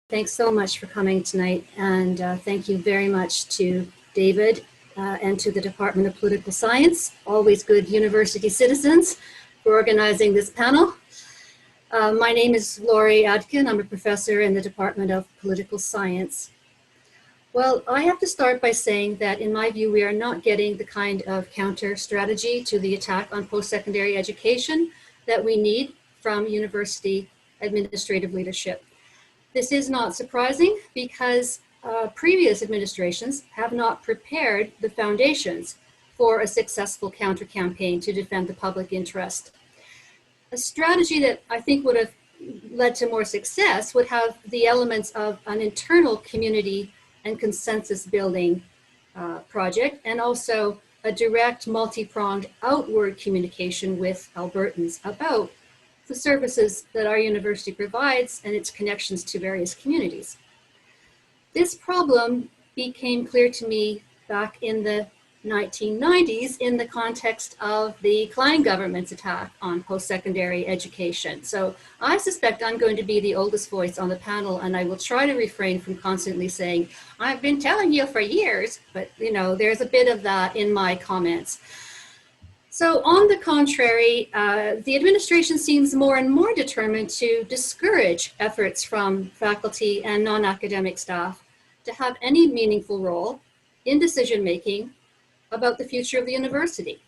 Thanks so much for coming tonight, and thank you very much to David and to the Department of Political Science, always good university citizens, for organizing this panel. My name is Laurie Adkin. I'm a professor in the Department of Political Science. Well, I have to start by saying that in my view, we are not getting the kind of counter strategy to the attack on post-secondary education that we need from university administrative leadership. This is not surprising because previous administrations have not prepared the foundations for a successful counter-campaign to defend the public interest. A strategy that I think would have led to more success would have the elements of an internal community and consensus building project, and also a direct multi-pronged outward communication with Albertans about the services that our university provides and its connections to various communities. This problem became clear to me back in the 1990s in the context of the Klein government's attack on post-secondary education. So I suspect I'm going to be the oldest voice on the panel, and I will try to refrain from constantly saying, I've been telling you for years, but you know, there's a bit of that in my comments. So on the contrary, the administration seems more and more determined to discourage efforts from faculty and non-academic staff to have any meaningful role in decision-making about the future of the university.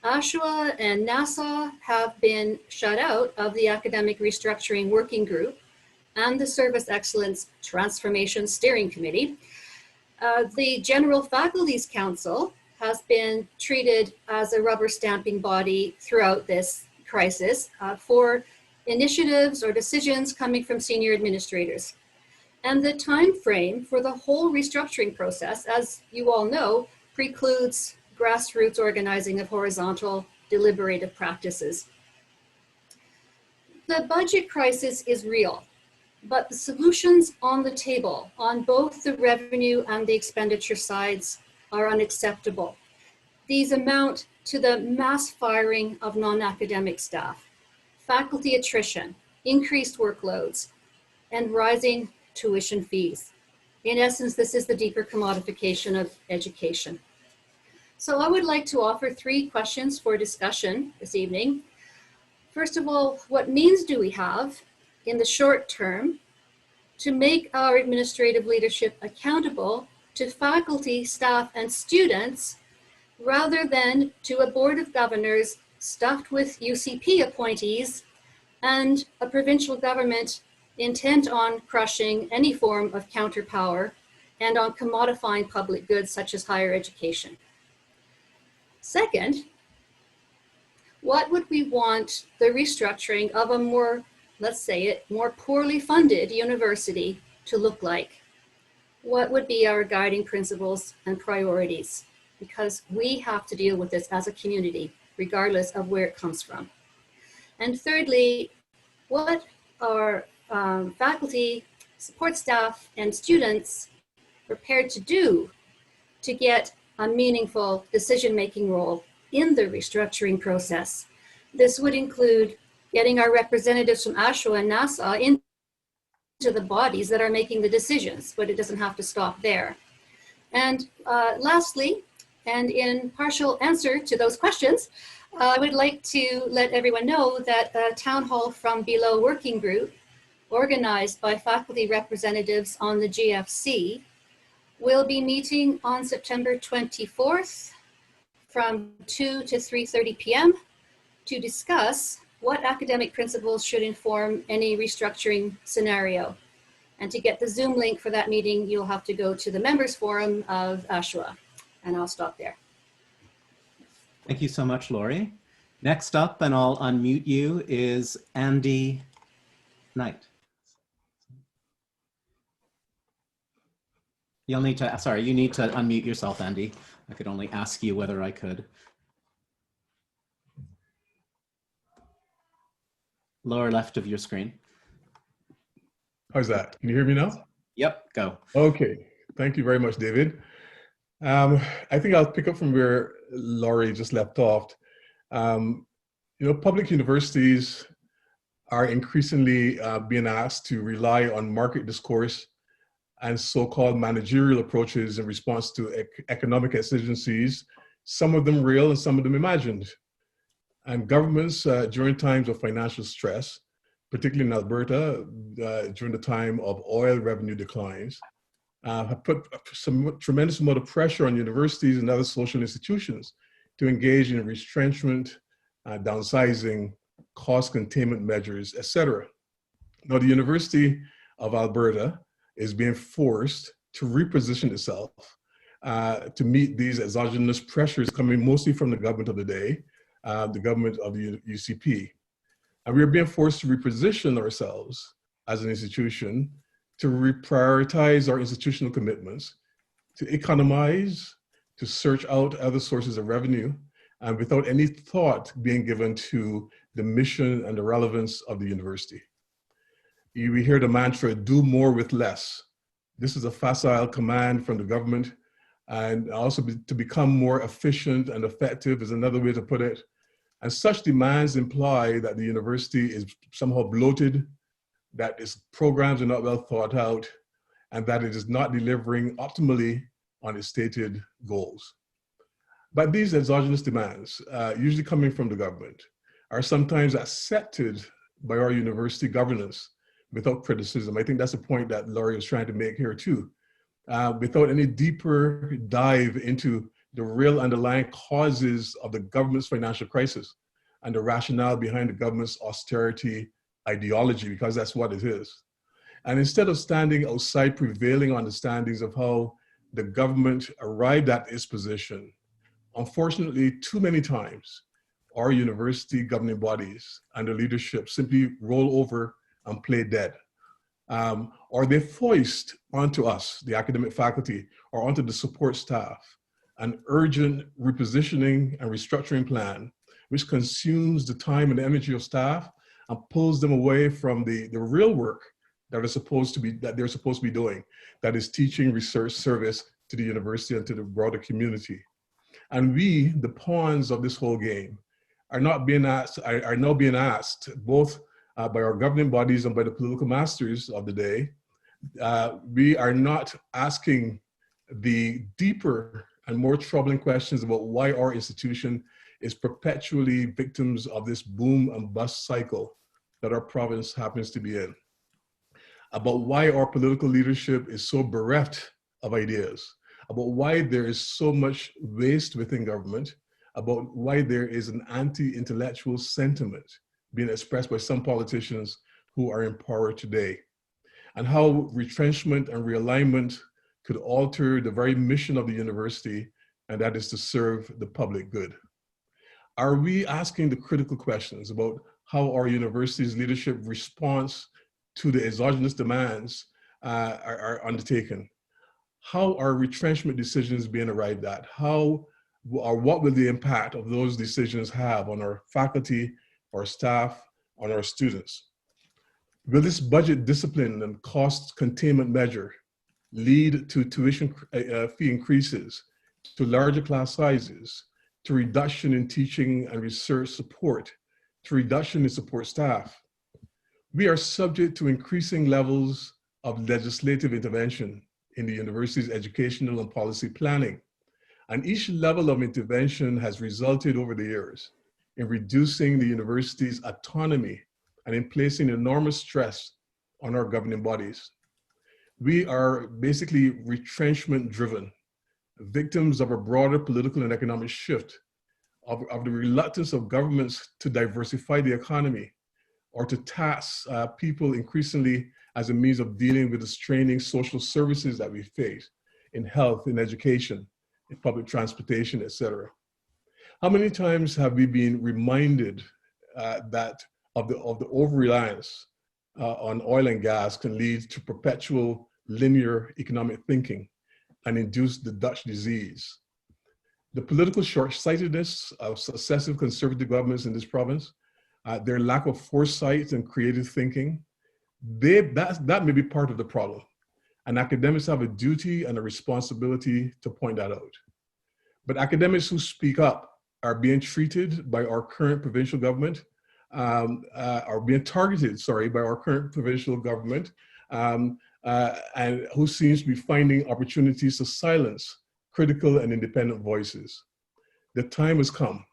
AASUA and NASA have been shut out of the Academic Restructuring Working Group and the Service Excellence Transformation Steering Committee. The General Faculties Council has been treated as a rubber stamping body throughout this crisis for initiatives or decisions coming from senior administrators. And the time frame for the whole restructuring process, as you all know, precludes grassroots organizing of horizontal deliberative practices. The budget crisis is real, but the solutions on the table on both the revenue and the expenditure sides are unacceptable. These amount to the mass firing of non-academic staff, faculty attrition, increased workloads, and rising tuition fees. In essence, this is the deeper commodification of education. So I would like to offer 3 questions for discussion this evening. First of all, what means do we have in the short term to make our administrative leadership accountable to faculty, staff, and students, rather than to a board of governors stuffed with UCP appointees and a provincial government intent on crushing any form of counterpower and on commodifying public goods such as higher education? Second, what would we want the restructuring of a more, let's say it, more poorly funded university to look like? What would be our guiding principles and priorities? Because we have to deal with this as a community, regardless of where it comes from. And thirdly, what are faculty, support staff, and students prepared to do to get a meaningful decision-making role in the restructuring process? This would include getting our representatives from AASUA and NASA into the bodies that are making the decisions, but it doesn't have to stop there. And lastly, and in partial answer to those questions, I would like to let everyone know that a Town Hall from Below working group organized by faculty representatives on the GFC will be meeting on September 24th from 2 to 3:30 p.m. to discuss what academic principles should inform any restructuring scenario. And to get the Zoom link for that meeting, you'll have to go to the members forum of AASUA. And I'll stop there. Thank you so much, Laurie. Next up, and I'll unmute you, is Andy Knight. You'll need to, sorry, you need to unmute yourself, Andy. I could only ask you whether I could. Lower left of your screen. How's that? Can you hear me now? Yep, go. Okay, thank you very much, David. I think I'll pick up from where Laurie just left off. You know, public universities are increasingly being asked to rely on market discourse and so-called managerial approaches in response to economic exigencies, some of them real and some of them imagined. And governments during times of financial stress, particularly in Alberta, during the time of oil revenue declines, have put some tremendous amount of pressure on universities and other social institutions to engage in retrenchment, downsizing, cost containment measures, etc. Now, the University of Alberta is being forced to reposition itself to meet these exogenous pressures coming mostly from the government of the day, the government of the UCP. And we are being forced to reposition ourselves as an institution to reprioritize our institutional commitments, to economize, to search out other sources of revenue, and without any thought being given to the mission and the relevance of the university. We hear the mantra, do more with less. This is a facile command from the government, and also to become more efficient and effective is another way to put it. And such demands imply that the university is somehow bloated, that its programs are not well thought out, and that it is not delivering optimally on its stated goals. But these exogenous demands, usually coming from the government, are sometimes accepted by our university governance without criticism. I think that's a point that Laurie was trying to make here too. Without any deeper dive into the real underlying causes of the government's financial crisis and the rationale behind the government's austerity ideology, because that's what it is. And instead of standing outside prevailing understandings of how the government arrived at its position, unfortunately, too many times, our university governing bodies and the leadership simply roll over and play dead. Or they foist onto us, the academic faculty, or onto the support staff, an urgent repositioning and restructuring plan, which consumes the time and energy of staff and pulls them away from the real work that they're supposed to be doing, that is teaching, research, service to the university and to the broader community. And we, the pawns of this whole game, are now being asked both by our governing bodies and by the political masters of the day. We are not asking the deeper and more troubling questions about why our institution is perpetually victims of this boom and bust cycle that our province happens to be in, about why our political leadership is so bereft of ideas, about why there is so much waste within government, about why there is an anti-intellectual sentiment being expressed by some politicians who are in power today, and how retrenchment and realignment could alter the very mission of the university, and that is to serve the public good. Are we asking the critical questions about how our university's leadership response to the exogenous demands are undertaken? How are retrenchment decisions being arrived at? How or what will the impact of those decisions have on our faculty, our staff, on our students? Will this budget discipline and cost containment measure lead to tuition fee increases, to larger class sizes, to reduction in teaching and research support, to reduction in support staff? We are subject to increasing levels of legislative intervention in the university's educational and policy planning. And each level of intervention has resulted over the years in reducing the university's autonomy and in placing enormous stress on our governing bodies. We are basically retrenchment driven, victims of a broader political and economic shift, of the reluctance of governments to diversify the economy or to tax people increasingly as a means of dealing with the straining social services that we face in health, in education, in public transportation, etc. How many times have we been reminded that of the over-reliance on oil and gas can lead to perpetual linear economic thinking and induce the Dutch disease? The political short-sightedness of successive conservative governments in this province, their lack of foresight and creative thinking, that may be part of the problem. And academics have a duty and a responsibility to point that out. But academics who speak up are being treated by our current provincial government are being targeted, sorry, by our current provincial government, and who seems to be finding opportunities to silence critical and independent voices. The time has come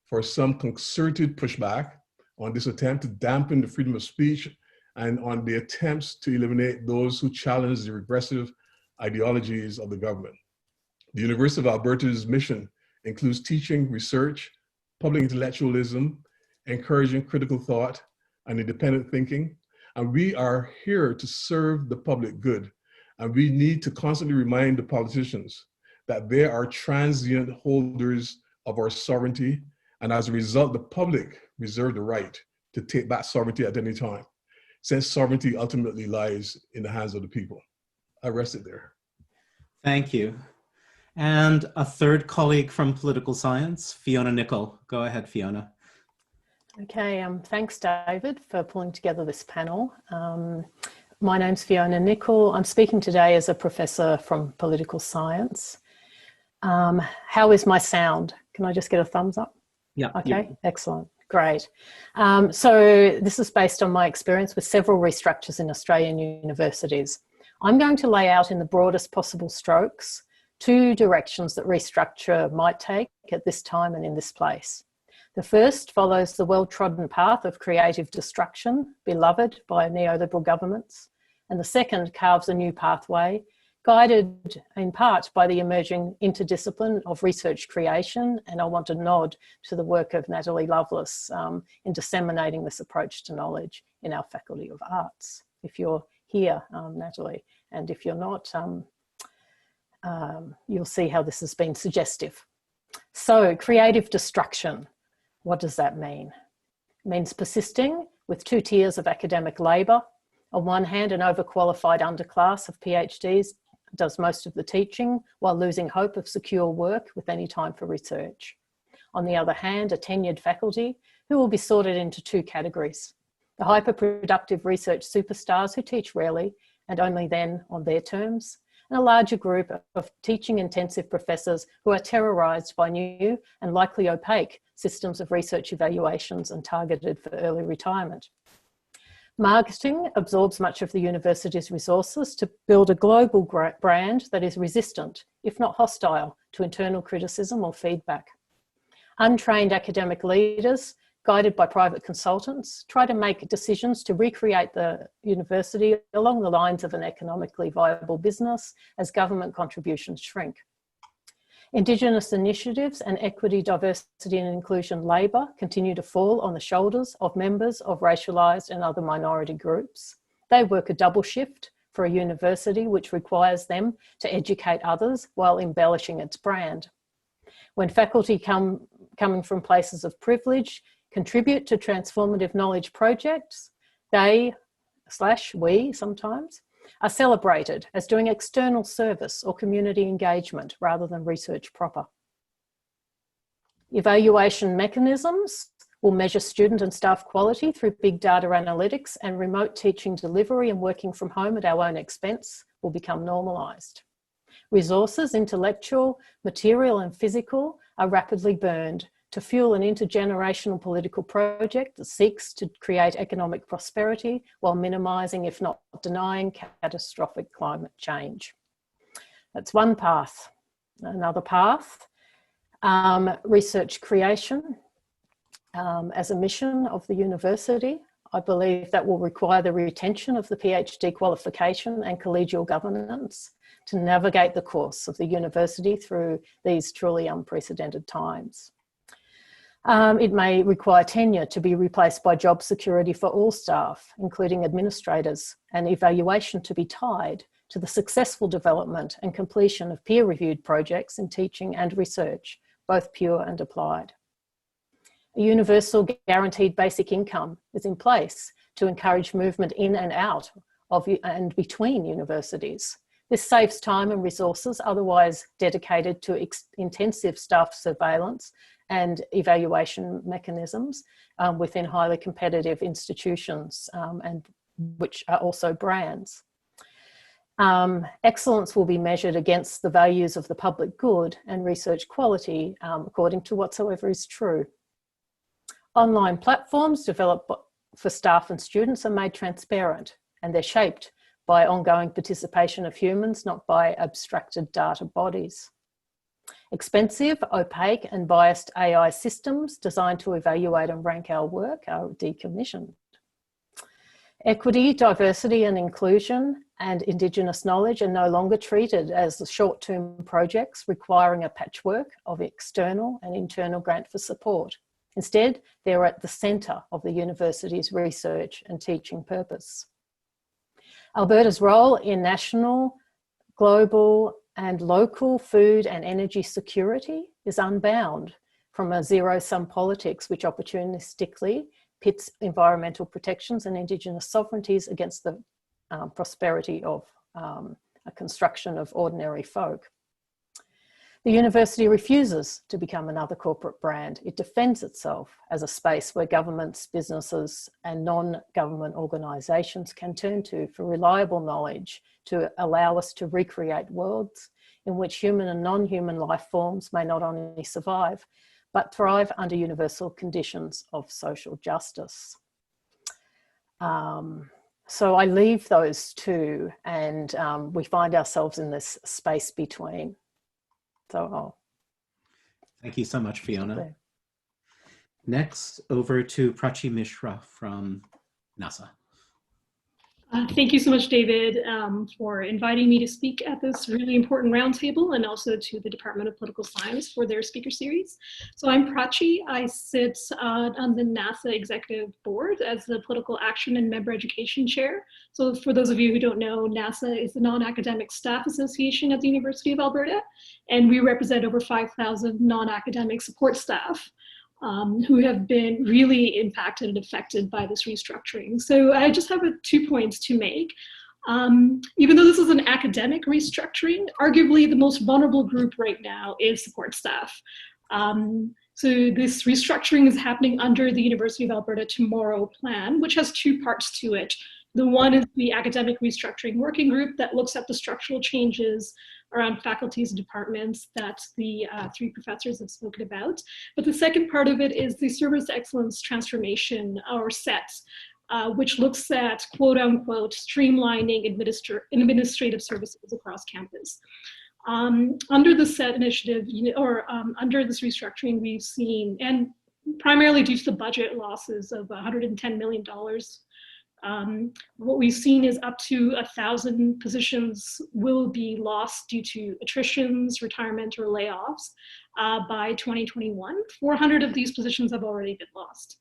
for some concerted pushback on this attempt to dampen the freedom of speech and on the attempts to eliminate those who challenge the regressive ideologies of the government. The University of Alberta's mission includes teaching, research, public intellectualism, encouraging critical thought and independent thinking. And we are here to serve the public good. And we need to constantly remind the politicians that they are transient holders of our sovereignty. And as a result, the public reserve the right to take back sovereignty at any time, since sovereignty ultimately lies in the hands of the people. I rest it there. Thank you. And a third colleague from political science, Fiona Nicoll. Go ahead, Fiona. Okay, thanks, David, for pulling together this panel. My name's Fiona Nicoll. I'm speaking today as a professor from political science. How is my sound? Can I just get a thumbs up? Yeah. Okay, yeah. Excellent. Great. So this is based on my experience with several restructures in Australian universities. I'm going to lay out in the broadest possible strokes 2 directions that restructure might take at this time and in this place. The first follows the well-trodden path of creative destruction, beloved by neoliberal governments, and the second carves a new pathway, guided in part by the emerging interdiscipline of research creation, and I want to nod to the work of Natalie Lovelace in disseminating this approach to knowledge in our Faculty of Arts. If you're here, Natalie, and if you're not, you'll see how this has been suggestive. So, creative destruction, what does that mean? It means persisting with 2 tiers of academic labour. On one hand, an overqualified underclass of PhDs does most of the teaching while losing hope of secure work with any time for research. On the other hand, a tenured faculty who will be sorted into 2 categories: the hyper-productive research superstars who teach rarely and only then on their terms, and a larger group of teaching-intensive professors who are terrorised by new and likely opaque systems of research evaluations and targeted for early retirement. Marketing absorbs much of the university's resources to build a global brand that is resistant, if not hostile, to internal criticism or feedback. Untrained academic leaders, guided by private consultants, try to make decisions to recreate the university along the lines of an economically viable business as government contributions shrink. Indigenous initiatives and equity, diversity and inclusion labour continue to fall on the shoulders of members of racialised and other minority groups. They work a double shift for a university which requires them to educate others while embellishing its brand. When faculty coming from places of privilege contribute to transformative knowledge projects, we sometimes, are celebrated as doing external service or community engagement rather than research proper. Evaluation mechanisms will measure student and staff quality through big data analytics, and remote teaching delivery and working from home at our own expense will become normalised. Resources, intellectual, material and physical, are rapidly burned to fuel an intergenerational political project that seeks to create economic prosperity while minimising, if not denying, catastrophic climate change. That's one path. Another path, research creation as a mission of the university. I believe that will require the retention of the PhD qualification and collegial governance to navigate the course of the university through these truly unprecedented times. It may require tenure to be replaced by job security for all staff, including administrators, and evaluation to be tied to the successful development and completion of peer-reviewed projects in teaching and research, both pure and applied. A universal guaranteed basic income is in place to encourage movement in and out of and between universities. This saves time and resources otherwise dedicated to intensive staff surveillance and evaluation mechanisms within highly competitive institutions, and which are also brands. Excellence will be measured against the values of the public good and research quality according to whatsoever is true. Online platforms developed for staff and students are made transparent, and they're shaped by ongoing participation of humans, not by abstracted data bodies. Expensive, opaque and biased AI systems designed to evaluate and rank our work are decommissioned. Equity, diversity and inclusion and Indigenous knowledge are no longer treated as short-term projects requiring a patchwork of external and internal grant for support. Instead, they're at the centre of the university's research and teaching purpose. Alberta's role in national, global and local food and energy security is unbound from a zero-sum politics which opportunistically pits environmental protections and Indigenous sovereignties against the prosperity of a construction of ordinary folk. The university refuses to become another corporate brand. It defends itself as a space where governments, businesses and non-government organisations can turn to for reliable knowledge to allow us to recreate worlds in which human and non-human life forms may not only survive, but thrive under universal conditions of social justice. So I leave those two, and we find ourselves in this space between. So thank you so much, Fiona. Next, over to Prachi Mishra from NASA. Thank you so much, David, for inviting me to speak at this really important roundtable, and also to the Department of Political Science for their speaker series. So I'm Prachi. I sit on the NASA Executive Board as the Political Action and Member Education Chair. So for those of you who don't know, NASA is the Non-Academic Staff Association at the University of Alberta, and we represent over 5,000 non-academic support staff who have been really impacted and affected by this restructuring. So I just have 2 points to make. Even though this is an academic restructuring, arguably the most vulnerable group right now is support staff. So this restructuring is happening under the University of Alberta Tomorrow Plan, which has 2 parts to it. The one is the Academic Restructuring Working Group that looks at the structural changes around faculties and departments that the 3 professors have spoken about. But the second part of it is the Service Excellence Transformation, or SET, which looks at quote unquote streamlining administrative services across campus. Under the SET initiative, under this restructuring, we've seen, and primarily due to the budget losses of $110 million, what we've seen is up to 1,000 positions will be lost due to attritions, retirement, or layoffs by 2021. 400 of these positions have already been lost.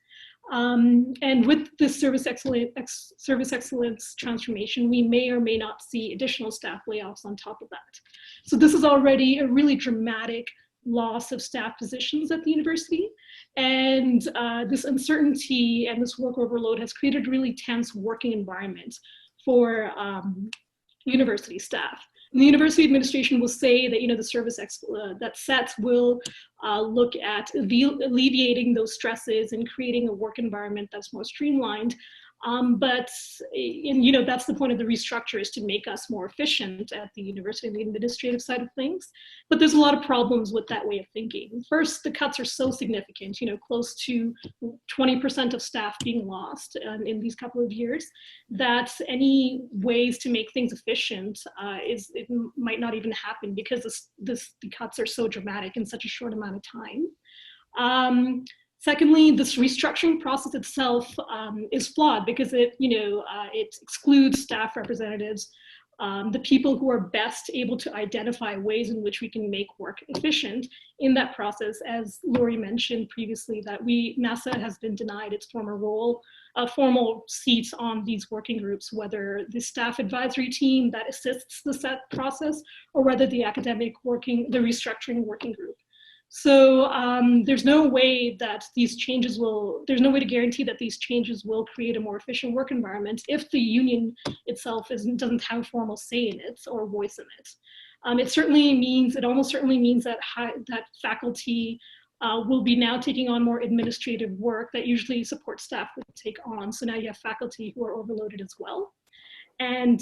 And with this service excellence transformation, we may or may not see additional staff layoffs on top of that. So this is already a really dramatic loss of staff positions at the university. And this uncertainty and this work overload has created a really tense working environment for university staff. And the university administration will say that, the service that SET will look at alleviating those stresses and creating a work environment that's more streamlined. But that's the point of the restructure, is to make us more efficient at the university and the administrative side of things. But there's a lot of problems with that way of thinking. First, the cuts are so significant, close to 20% of staff being lost in these couple of years, that any ways to make things efficient it might not even happen, because the cuts are so dramatic in such a short amount of time. Secondly, this restructuring process itself is flawed, because it excludes staff representatives, the people who are best able to identify ways in which we can make work efficient in that process. As Laurie mentioned previously, that NASA has been denied its formal seats on these working groups, whether the staff advisory team that assists the SET process, or whether the the restructuring working group. So there's no way that there's no way to guarantee that these changes will create a more efficient work environment if the union itself doesn't have a formal say in it or voice in it. It almost certainly means that faculty will be now taking on more administrative work that usually support staff would take on. So now you have faculty who are overloaded as well. And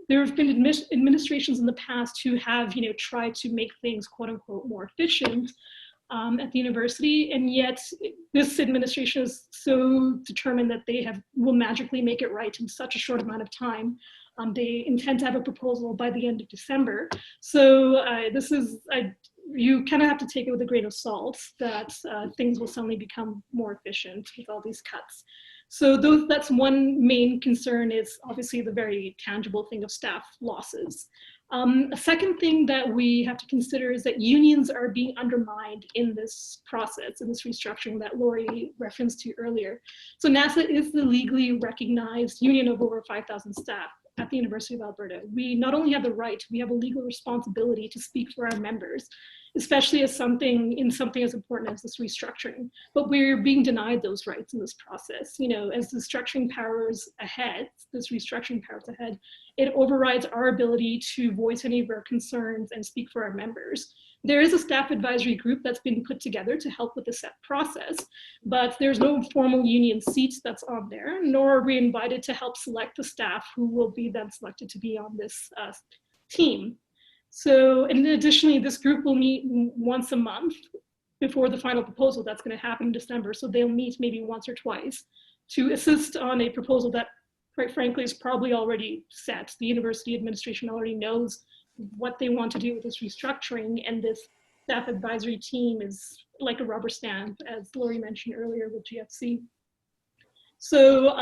there have been administrations in the past who have tried to make things quote unquote more efficient, at the university, and yet this administration is so determined that they will magically make it right in such a short amount of time. They intend to have a proposal by the end of December. So you kind of have to take it with a grain of salt that things will suddenly become more efficient with all these cuts. So that's one main concern, is obviously the very tangible thing of staff losses. A second thing that we have to consider is that unions are being undermined in this process, in this restructuring that Laurie referenced to earlier. So NASA is the legally recognized union of over 5,000 staff at the University of Alberta. We not only have the right, we have a legal responsibility to speak for our members, especially as something as important as this restructuring. But we're being denied those rights in this process. You know, as the restructuring powers ahead, it overrides our ability to voice any of our concerns and speak for our members. There is a staff advisory group that's been put together to help with the set process, but there's no formal union seat that's on there, nor are we invited to help select the staff who will be then selected to be on this team. So, and additionally, this group will meet once a month before the final proposal that's going to happen in December. So they'll meet maybe once or twice to assist on a proposal that, quite frankly, is probably already set. The university administration already knows what they want to do with this restructuring, and this staff advisory team is like a rubber stamp, as Laurie mentioned earlier with GFC. So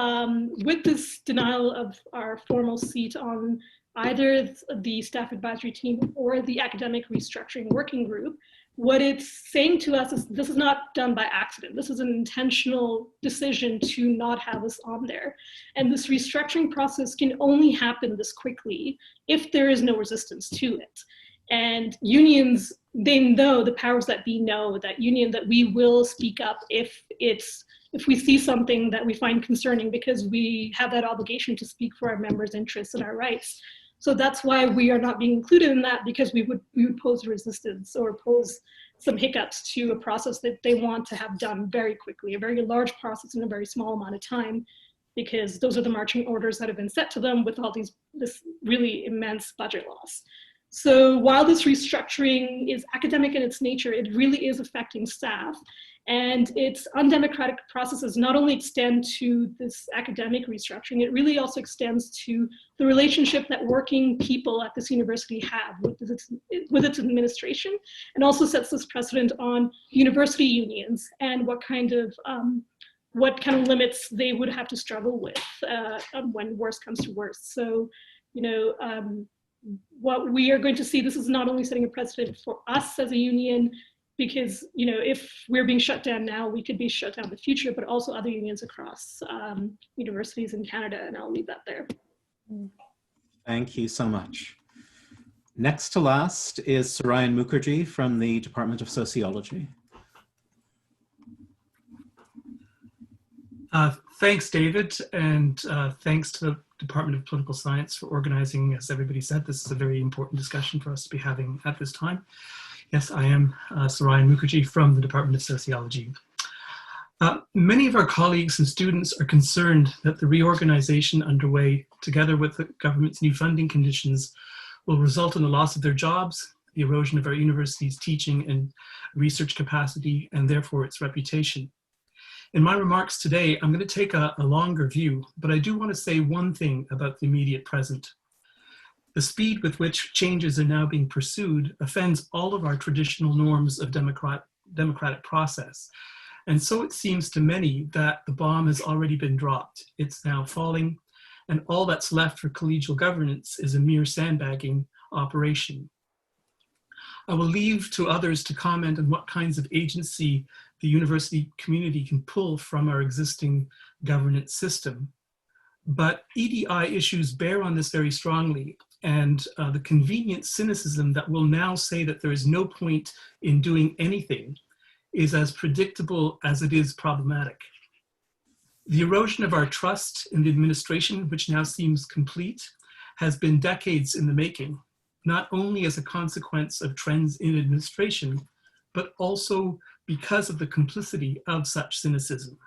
with this denial of our formal seat on either the staff advisory team or the academic restructuring working group, what it's saying to us is this is not done by accident. This is an intentional decision to not have us on there. And this restructuring process can only happen this quickly if there is no resistance to it. And unions, they know, the powers that be know that we will speak up if we see something that we find concerning, because we have that obligation to speak for our members' interests and our rights. So that's why we are not being included in that, because we would pose resistance or pose some hiccups to a process that they want to have done very quickly, a very large process in a very small amount of time, because those are the marching orders that have been set to them with all this really immense budget loss. So while this restructuring is academic in its nature, it really is affecting staff. And its undemocratic processes not only extend to this academic restructuring, it really also extends to the relationship that working people at this university have with its administration, and also sets this precedent on university unions and what kind of limits they would have to struggle with when worse comes to worse. So, you know, what we are going to see, this is not only setting a precedent for us as a union, because, you know, if we're being shut down now, we could be shut down in the future, but also other unions across universities in Canada, and I'll leave that there. Thank you so much. Next to last is Sourayan Mookerjea from the Department of Sociology. Thanks, David, and thanks to the Department of Political Science for organizing. As everybody said, this is a very important discussion for us to be having at this time. Yes, I am Sourayan Mookerjea from the Department of Sociology. Many of our colleagues and students are concerned that the reorganization underway, together with the government's new funding conditions, will result in the loss of their jobs, the erosion of our university's teaching and research capacity, and therefore its reputation. In my remarks today, I'm going to take a longer view, but I do want to say one thing about the immediate present. The speed with which changes are now being pursued offends all of our traditional norms of democratic process. And so it seems to many that the bomb has already been dropped. It's now falling, and all that's left for collegial governance is a mere sandbagging operation. I will leave to others to comment on what kinds of agency the university community can pull from our existing governance system. But EDI issues bear on this very strongly, and the convenient cynicism that will now say that there is no point in doing anything is as predictable as it is problematic. The erosion of our trust in the administration, which now seems complete, has been decades in the making, not only as a consequence of trends in administration, but also because of the complicity of such cynicism.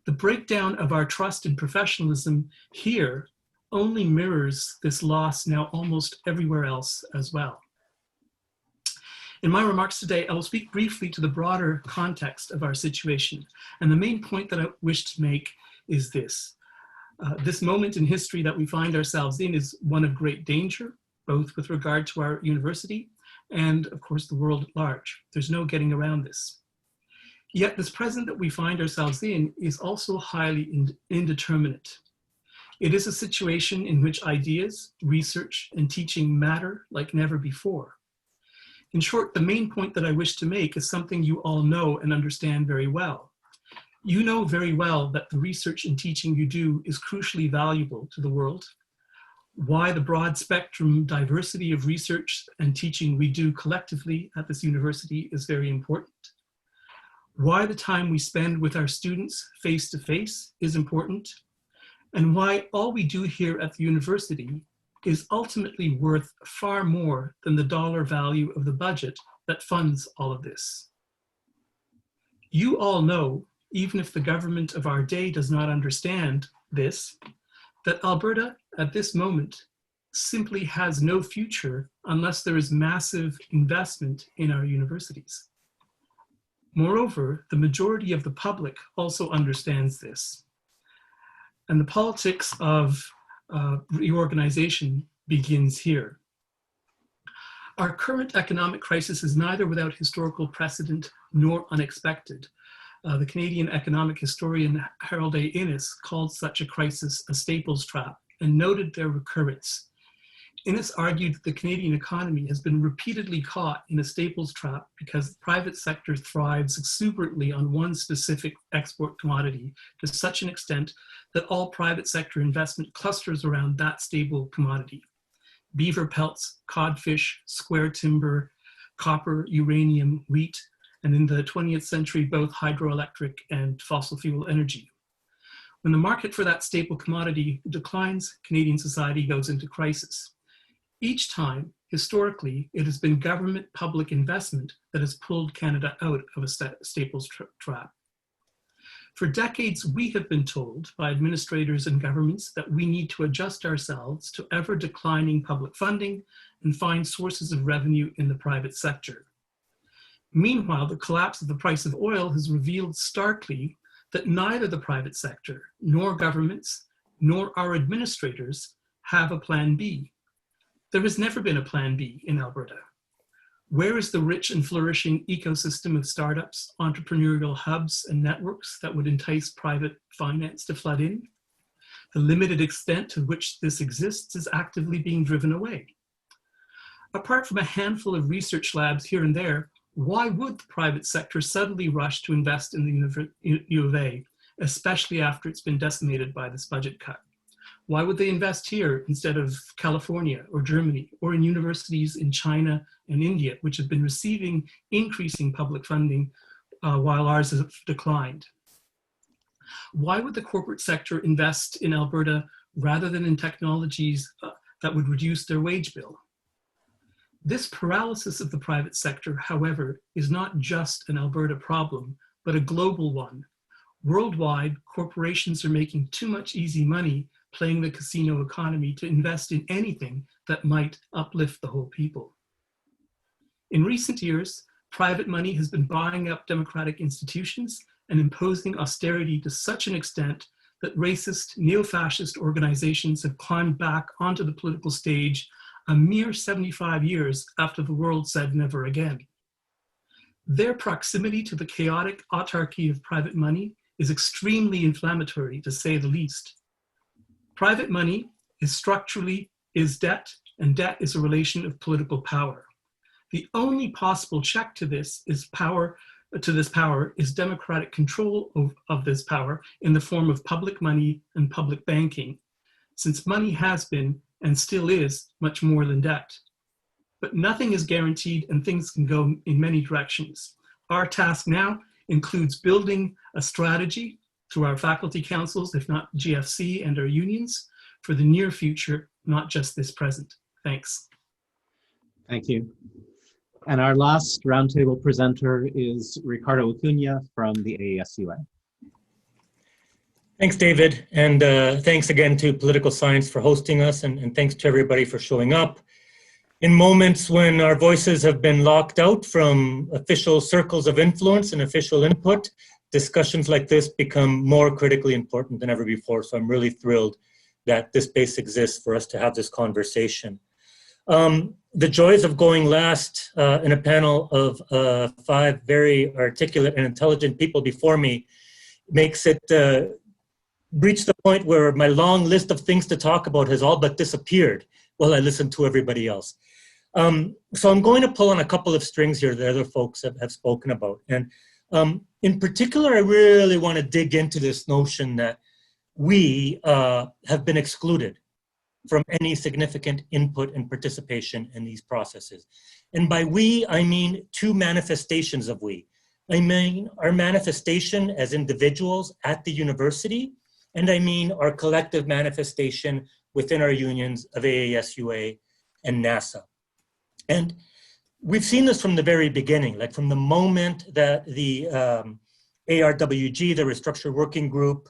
The breakdown of our trust and professionalism here only mirrors this loss now almost everywhere else as well. In my remarks today, I will speak briefly to the broader context of our situation. And the main point that I wish to make is this. This moment in history that we find ourselves in is one of great danger, both with regard to our university and, of course, the world at large. There's no getting around this. Yet this present that we find ourselves in is also highly indeterminate. It is a situation in which ideas, research, and teaching matter like never before. In short, the main point that I wish to make is something you all know and understand very well. You know very well that the research and teaching you do is crucially valuable to the world. Why the broad spectrum diversity of research and teaching we do collectively at this university is very important. Why the time we spend with our students face to face is important. And why all we do here at the university is ultimately worth far more than the dollar value of the budget that funds all of this. You all know, even if the government of our day does not understand this, that Alberta at this moment simply has no future unless there is massive investment in our universities. Moreover, the majority of the public also understands this. And the politics of reorganization begins here. Our current economic crisis is neither without historical precedent nor unexpected. The Canadian economic historian Harold A. Innes called such a crisis a Staples trap and noted their recurrence. Innes argued that the Canadian economy has been repeatedly caught in a Staples trap because the private sector thrives exuberantly on one specific export commodity to such an extent that all private sector investment clusters around that stable commodity. Beaver pelts, codfish, square timber, copper, uranium, wheat, and in the 20th century, both hydroelectric and fossil fuel energy. When the market for that staple commodity declines, Canadian society goes into crisis. Each time, historically, it has been government public investment that has pulled Canada out of a staples trap. For decades, we have been told by administrators and governments that we need to adjust ourselves to ever declining public funding and find sources of revenue in the private sector. Meanwhile, the collapse of the price of oil has revealed starkly that neither the private sector, nor governments, nor our administrators have a plan B. There has never been a plan B in Alberta. Where is the rich and flourishing ecosystem of startups, entrepreneurial hubs, and networks that would entice private finance to flood in? The limited extent to which this exists is actively being driven away. Apart from a handful of research labs here and there, why would the private sector suddenly rush to invest in the U of A, especially after it's been decimated by this budget cut? Why would they invest here instead of California or Germany or in universities in China and India, which have been receiving increasing public funding while ours has declined? Why would the corporate sector invest in Alberta rather than in technologies that would reduce their wage bill? This paralysis of the private sector, however, is not just an Alberta problem, but a global one. Worldwide, corporations are making too much easy money playing the casino economy to invest in anything that might uplift the whole people. In recent years, private money has been buying up democratic institutions and imposing austerity to such an extent that racist, neo-fascist organizations have climbed back onto the political stage a mere 75 years after the world said never again. Their proximity to the chaotic autarky of private money is extremely inflammatory, to say the least. Private money is structurally debt, and debt is a relation of political power. The only possible check to this power is democratic control of this power in the form of public money and public banking, since money has been and still is much more than debt. But nothing is guaranteed and things can go in many directions. Our task now includes building a strategy through our faculty councils, if not GFC and our unions, for the near future, not just this present. Thanks. Thank you. And our last roundtable presenter is Ricardo Acuña from the AASUA. Thanks, David. And thanks again to Political Science for hosting us, and thanks to everybody for showing up. In moments when our voices have been locked out from official circles of influence and official input, discussions like this become more critically important than ever before. So I'm really thrilled that this space exists for us to have this conversation. The joys of going last in a panel of 5 very articulate and intelligent people before me makes it reach the point where my long list of things to talk about has all but disappeared while I listen to everybody else. So I'm going to pull on a couple of strings here that other folks have spoken about. And in particular, I really want to dig into this notion that we have been excluded from any significant input and participation in these processes. And by we, I mean 2 manifestations of we. I mean our manifestation as individuals at the university, and I mean our collective manifestation within our unions of AASUA and NASA. And we've seen this from the very beginning, like from the moment that the ARWG, the Restructure Working Group,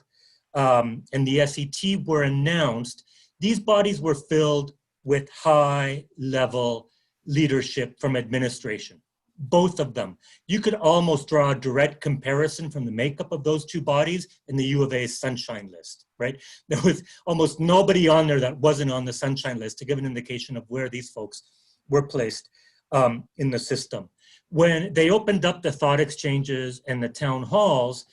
and the SET were announced. These bodies were filled with high-level leadership from administration, both of them. You could almost draw a direct comparison from the makeup of those 2 bodies in the U of A's Sunshine List, right? There was almost nobody on there that wasn't on the Sunshine List to give an indication of where these folks were placed in the system. When they opened up the thought exchanges and the town halls,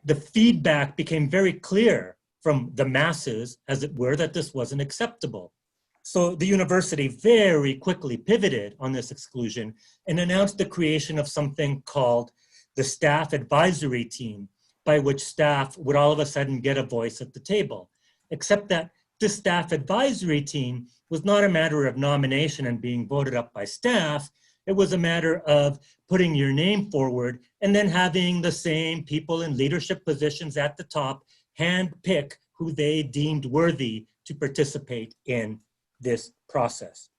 the feedback became very clear from the masses, as it were, that this wasn't acceptable. So the university very quickly pivoted on this exclusion and announced the creation of something called the Staff Advisory Team, by which staff would all of a sudden get a voice at the table. Except that this Staff Advisory Team was not a matter of nomination and being voted up by staff. It was a matter of putting your name forward and then having the same people in leadership positions at the top handpick who they deemed worthy to participate in this process.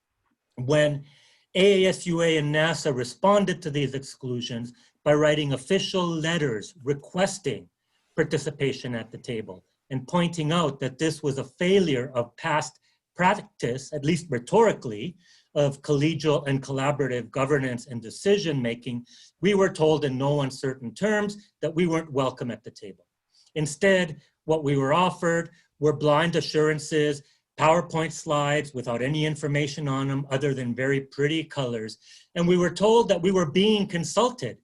When AASUA and NASA responded to these exclusions by writing official letters requesting participation at the table and pointing out that this was a failure of past practice, at least rhetorically, of collegial and collaborative governance and decision-making, we were told in no uncertain terms that we weren't welcome at the table. Instead, what we were offered were blind assurances, PowerPoint slides without any information on them other than very pretty colors. And we were told that we were being consulted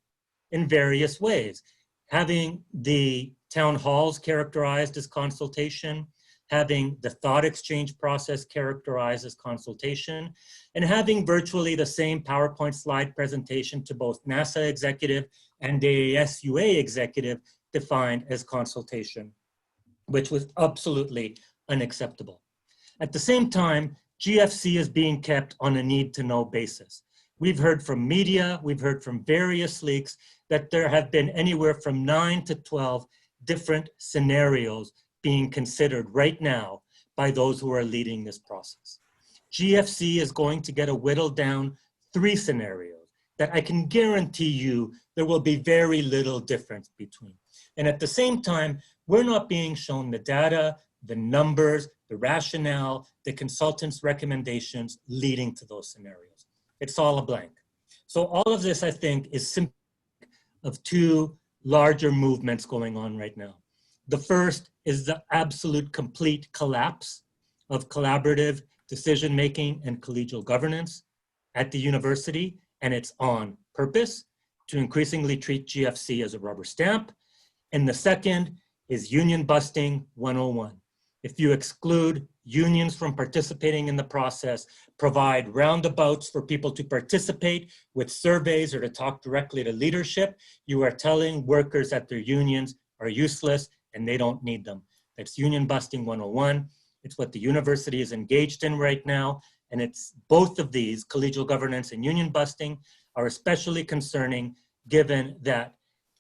in various ways, having the town halls characterized as consultation, having the thought exchange process characterized as consultation, and having virtually the same PowerPoint slide presentation to both NASA executive and AASUA executive defined as consultation, which was absolutely unacceptable. At the same time, GFC is being kept on a need-to-know basis. We've heard from media, we've heard from various leaks that there have been anywhere from 9 to 12 different scenarios being considered right now by those who are leading this process. GFC is going to get a whittled down 3 scenarios that I can guarantee you there will be very little difference between. And at the same time, we're not being shown the data, the numbers, the rationale, the consultants' recommendations leading to those scenarios. It's all a blank. So all of this, I think, is symptomatic of 2 larger movements going on right now. The first is the absolute complete collapse of collaborative decision-making and collegial governance at the university, and it's on purpose to increasingly treat GFC as a rubber stamp. And the second is union busting 101. If you exclude unions from participating in the process, provide roundabouts for people to participate with surveys or to talk directly to leadership, you are telling workers that their unions are useless and they don't need them. That's union busting 101. It's what the university is engaged in right now. And it's both of these, collegial governance and union busting, are especially concerning given that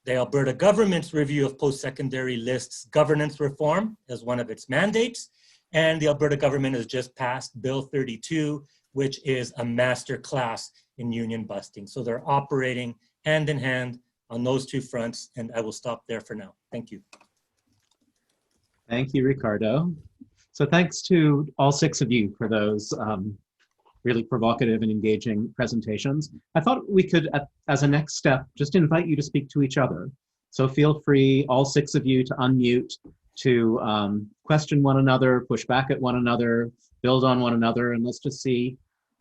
the Alberta government's review of post-secondary lists governance reform as one of its mandates, and the Alberta government has just passed Bill 32, which is a master class in union busting. So they're operating hand in hand on those 2 fronts, and I will stop there for now. Thank you. Thank you, Ricardo. So thanks to all 6 of you for those really provocative and engaging presentations. I thought we could, as a next step, just invite you to speak to each other. So feel free, all 6 of you, to unmute, to question one another, push back at one another, build on one another, and let's just see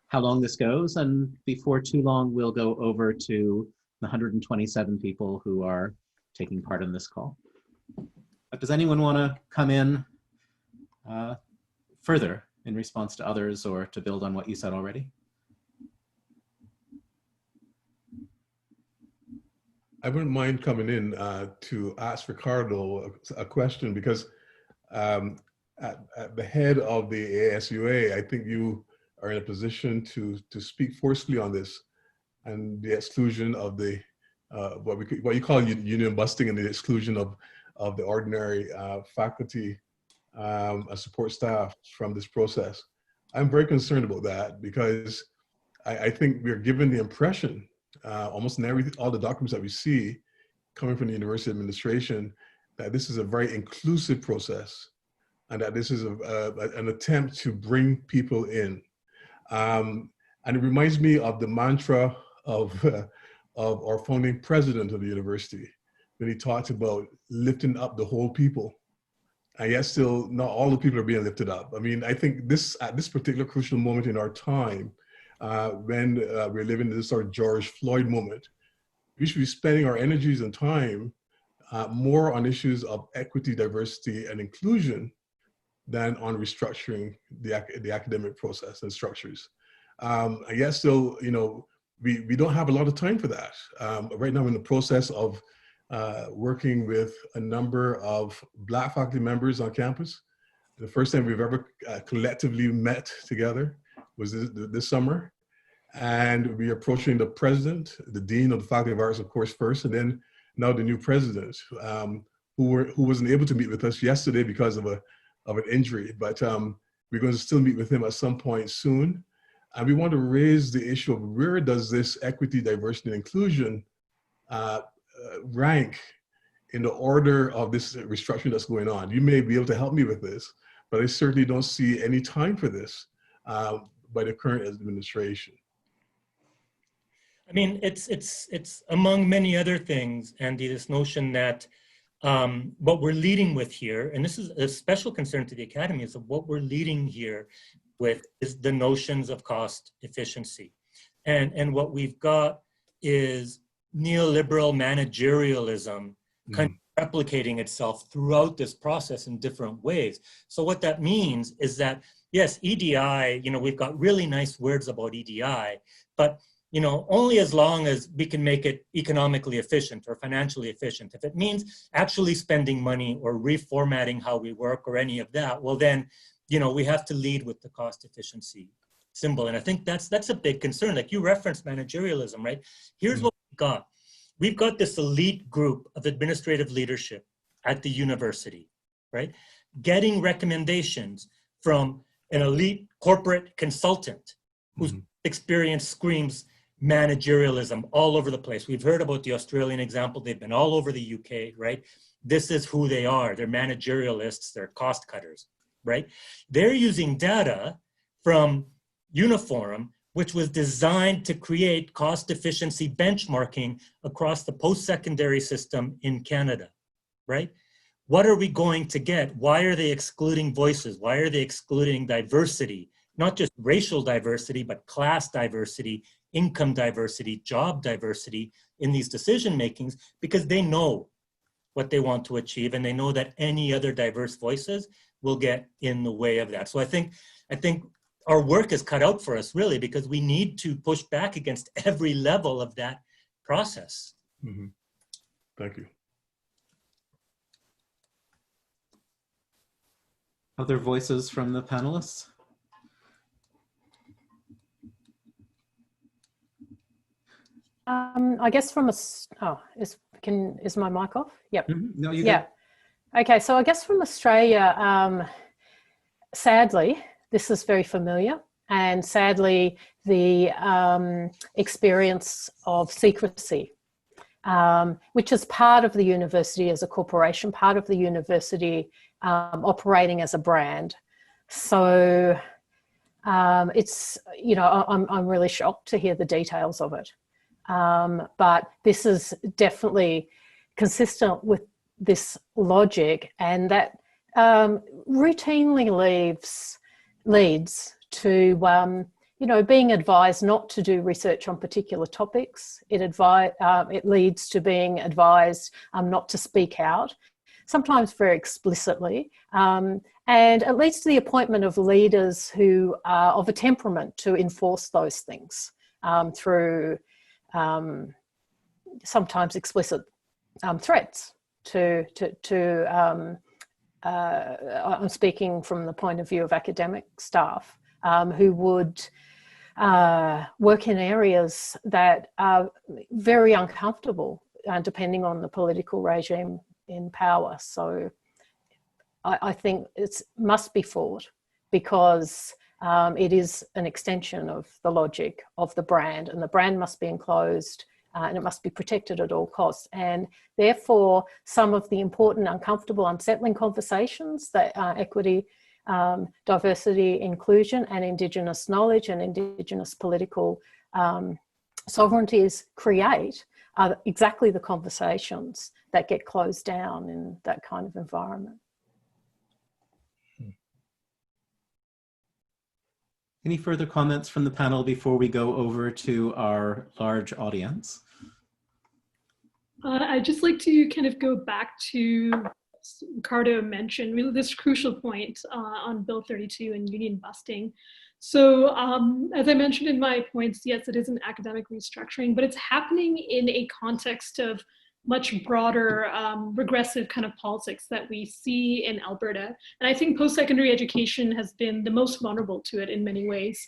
how long this goes. And before too long, we'll go over to the 127 people who are taking part in this call. But does anyone want to come in further in response to others or to build on what you said already? I wouldn't mind coming in to ask Ricardo a question, because at the head of the AASUA, I think you are in a position to speak forcefully on this and the exclusion of the what you call union busting, and the exclusion of the ordinary faculty and support staff from this process. I'm very concerned about that, because I think we're given the impression, almost in all the documents that we see coming from the university administration, that this is a very inclusive process, and that this is an attempt to bring people in. And it reminds me of the mantra of our founding president of the university, when he talked about lifting up the whole people. And yet still not all the people are being lifted up. I mean, I think at this particular crucial moment in our time, when we're living in this sort of George Floyd moment, we should be spending our energies and time more on issues of equity, diversity, and inclusion than on restructuring the academic process and structures. And yet still, you know, we don't have a lot of time for that. Right now, we're in the process of working with a number of Black faculty members on campus. The first time we've ever collectively met together was this summer. And we're approaching the president, the dean of the Faculty of Arts, of course, first, and then now the new president, who wasn't able to meet with us yesterday because of an injury. But we're going to still meet with him at some point soon. And we want to raise the issue of where does this equity, diversity, and inclusion rank in the order of this restructuring that's going on. You may be able to help me with this, but I certainly don't see any time for this by the current administration. I mean, it's among many other things, Andy, this notion that what we're leading with here, and this is a special concern to the academy, is that what we're leading here with is the notions of cost efficiency. And what we've got is neoliberal managerialism kind of replicating itself throughout this process in different ways. So what that means is that, yes, EDI, you know, we've got really nice words about EDI, but you know, only as long as we can make it economically efficient or financially efficient. If it means actually spending money or reformatting how we work or any of that, well then, you know, we have to lead with the cost efficiency symbol. And I think that's a big concern. Like you referenced managerialism, right? Here's what we've got. We've got this elite group of administrative leadership at the university, right? Getting recommendations from an elite corporate consultant whose experience screams managerialism all over the place. We've heard about the Australian example. They've been all over the UK, right? This is who they are. They're managerialists. They're cost cutters, right? They're using data from Uniforum, which was designed to create cost efficiency benchmarking across the post-secondary system in Canada, right? What are we going to get? Why are they excluding voices? Why are they excluding diversity? Not just racial diversity, but class diversity, income diversity, job diversity in these decision makings, because they know what they want to achieve, and they know that any other diverse voices will get in the way of that. So I think our work is cut out for us, really, because we need to push back against every level of that process. Thank you. Other voices from the panelists? I guess from is my mic off? Yep. No, you yeah. Okay, so I guess from Australia, sadly, this is very familiar, and sadly, the experience of secrecy, which is part of the university as a corporation, part of the university operating as a brand. So it's, you know, I'm really shocked to hear the details of it. But this is definitely consistent with this logic, and that routinely leads to, you know, being advised not to do research on particular topics. It leads to being advised not to speak out, sometimes very explicitly, and it leads to the appointment of leaders who are of a temperament to enforce those things through sometimes explicit threats I'm speaking from the point of view of academic staff who would work in areas that are very uncomfortable depending on the political regime in power. So I think it must be fought, because it is an extension of the logic of the brand, and the brand must be enclosed and it must be protected at all costs. And therefore, some of the important, uncomfortable, unsettling conversations that equity, diversity, inclusion, and Indigenous knowledge and Indigenous political sovereignties create are exactly the conversations that get closed down in that kind of environment. Any further comments from the panel before we go over to our large audience? I'd just like to kind of go back to Ricardo mentioned, really this crucial point on Bill 32 and union busting. So as I mentioned in my points, yes, it is an academic restructuring, but it's happening in a context of much broader regressive kind of politics that we see in Alberta. And I think post-secondary education has been the most vulnerable to it in many ways.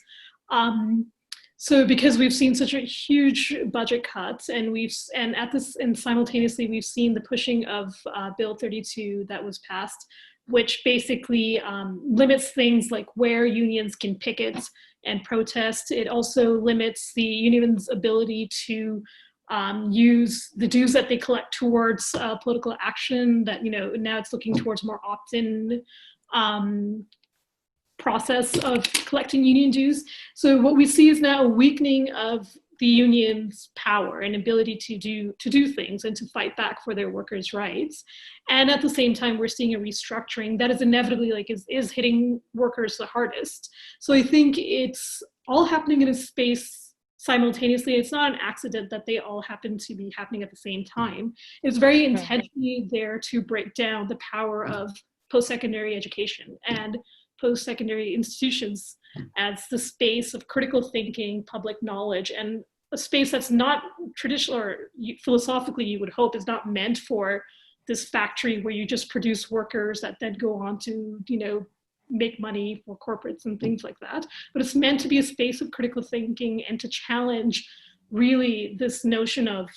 So because we've seen such a huge budget cuts, and simultaneously we've seen the pushing of Bill 32 that was passed, which basically limits things like where unions can picket and protest. It also limits the union's ability to use the dues that they collect towards political action. That, you know, now it's looking towards more opt-in process of collecting union dues. So what we see is now a weakening of the union's power and ability to do things and to fight back for their workers' rights. And at the same time, we're seeing a restructuring that is inevitably is hitting workers the hardest. So I think it's all happening in a space simultaneously. It's not an accident that they all happen to be happening at the same time. It's very intentionally there to break down the power of post-secondary education and post-secondary institutions as the space of critical thinking, public knowledge, and a space that's not traditional, or philosophically you would hope is not meant for this factory where you just produce workers that then go on to, you know, make money for corporates and things like that. But it's meant to be a space of critical thinking and to challenge really this notion of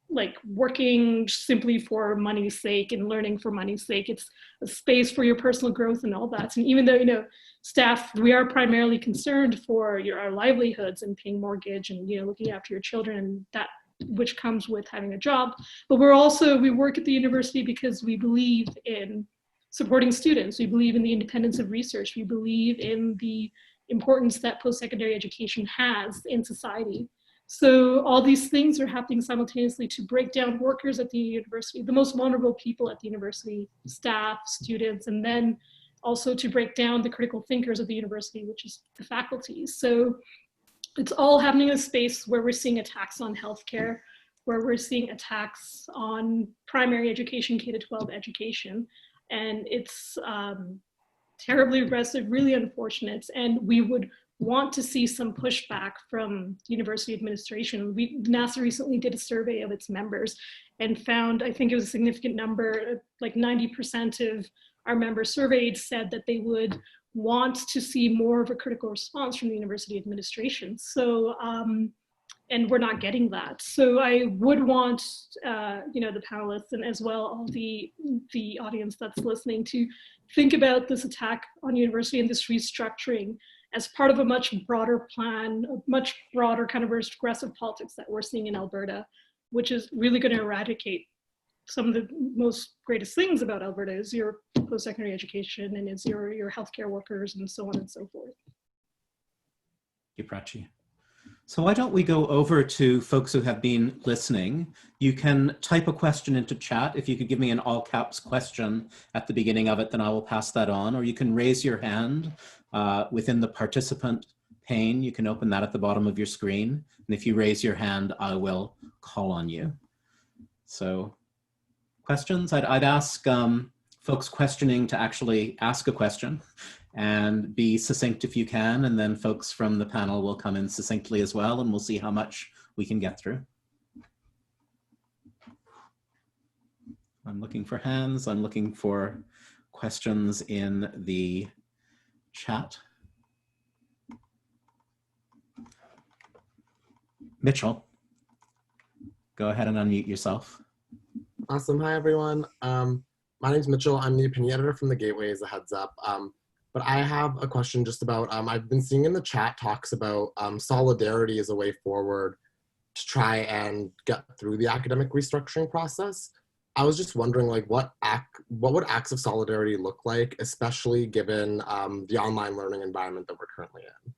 like working simply for money's sake and learning for money's sake. It's a space for your personal growth and all that. And even though, you know, staff, we are primarily concerned for our livelihoods and paying mortgage and, you know, looking after your children, and that which comes with having a job. But we work at the university because we believe in supporting students. We believe in the independence of research. We believe in the importance that post-secondary education has in society. So all these things are happening simultaneously to break down workers at the university, the most vulnerable people at the university, staff, students, and then also to break down the critical thinkers of the university, which is the faculty. So it's all happening in a space where we're seeing attacks on healthcare, where we're seeing attacks on primary education, K-12 education. And it's terribly aggressive, really unfortunate. And we would want to see some pushback from university administration. NASA recently did a survey of its members and found, I think it was a significant number, like 90% of our members surveyed said that they would want to see more of a critical response from the university administration. So, and we're not getting that. So I would want, you know, the panelists and as well all the audience that's listening to think about this attack on university and this restructuring as part of a much broader plan, a much broader kind of regressive politics that we're seeing in Alberta, which is really going to eradicate some of the most greatest things about Alberta is your post-secondary education and is your healthcare workers and so on and so forth. you, Prachi. So why don't we go over to folks who have been listening. You can type a question into chat. If you could give me an all caps question at the beginning of it, then I will pass that on. Or you can raise your hand within the participant pane. You can open that at the bottom of your screen. And if you raise your hand, I will call on you. So questions, I'd ask folks questioning to actually ask a question and be succinct if you can, and then folks from the panel will come in succinctly as well, and we'll see how much we can get through. I'm looking for hands. I'm looking for questions in the chat. Mitchell, go ahead and unmute yourself. Awesome. Hi, everyone. My name's Mitchell. I'm the opinion editor from The Gateway, as a heads up. But I have a question just about, I've been seeing in the chat talks about solidarity as a way forward to try and get through the academic restructuring process. I was just wondering, like, what would acts of solidarity look like, especially given the online learning environment that we're currently in?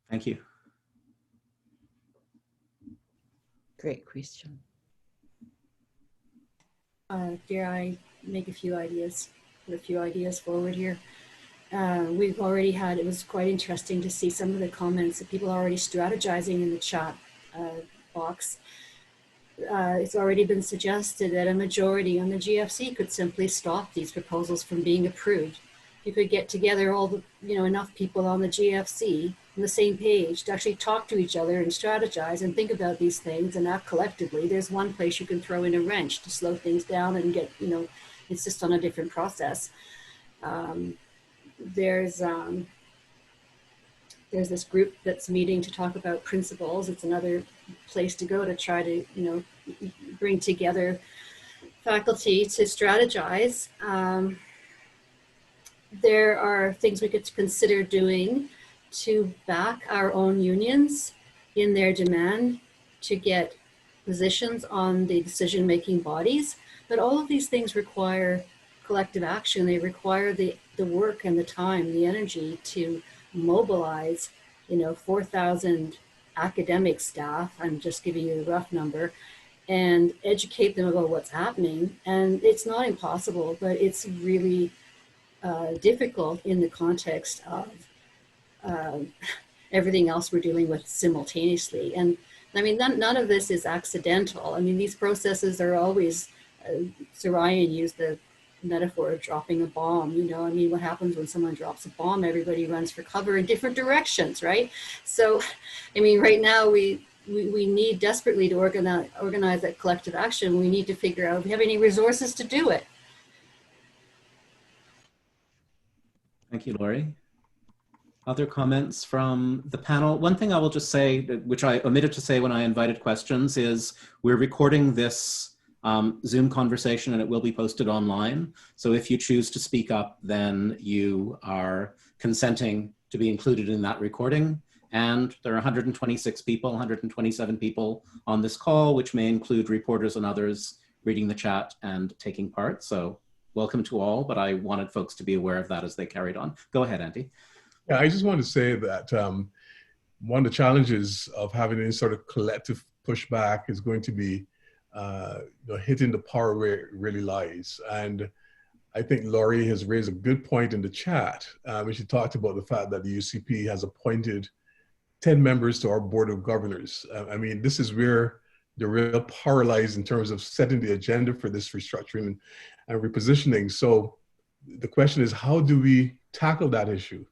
Thank you. Great question. Dare I make a few ideas? Put a few ideas forward here. We've already had, it was quite interesting to see some of the comments that people are already strategizing in the chat box. It's already been suggested that a majority on the GFC could simply stop these proposals from being approved. You could get together all the, enough people on the GFC on the same page to actually talk to each other and strategize and think about these things and act collectively. There's one place you can throw in a wrench to slow things down and get, insist on a different process. There's this group that's meeting to talk about principles. It's another place to go to try to, bring together faculty to strategize. There are things we could consider doing to back our own unions in their demand to get positions on the decision-making bodies. But all of these things require collective action. They require the work and the time, the energy to mobilize, 4,000 academic staff, I'm just giving you a rough number, and educate them about what's happening. And it's not impossible, but it's really difficult in the context of everything else we're dealing with simultaneously. And I mean, none of this is accidental. I mean, these processes are always, Sourayan used the metaphor of dropping a bomb, I mean, what happens when someone drops a bomb? Everybody runs for cover in different directions, right? So, I mean, right now we need desperately to organize that collective action. We need to figure out if we have any resources to do it. Thank you, Laurie. Other comments from the panel? One thing I will just say, which I omitted to say when I invited questions, is we're recording this Zoom conversation and it will be posted online. So if you choose to speak up, then you are consenting to be included in that recording. And there are 126 people, 127 people on this call, which may include reporters and others reading the chat and taking part. So welcome to all, but I wanted folks to be aware of that as they carried on. Go ahead, Andy. Yeah, I just wanted to say that one of the challenges of having any sort of collective pushback is going to be hitting the power where it really lies. And I think Laurie has raised a good point in the chat when she talked about the fact that the UCP has appointed 10 members to our board of governors. I mean, this is where the real power lies in terms of setting the agenda for this restructuring and repositioning. So the question is, how do we tackle that issue?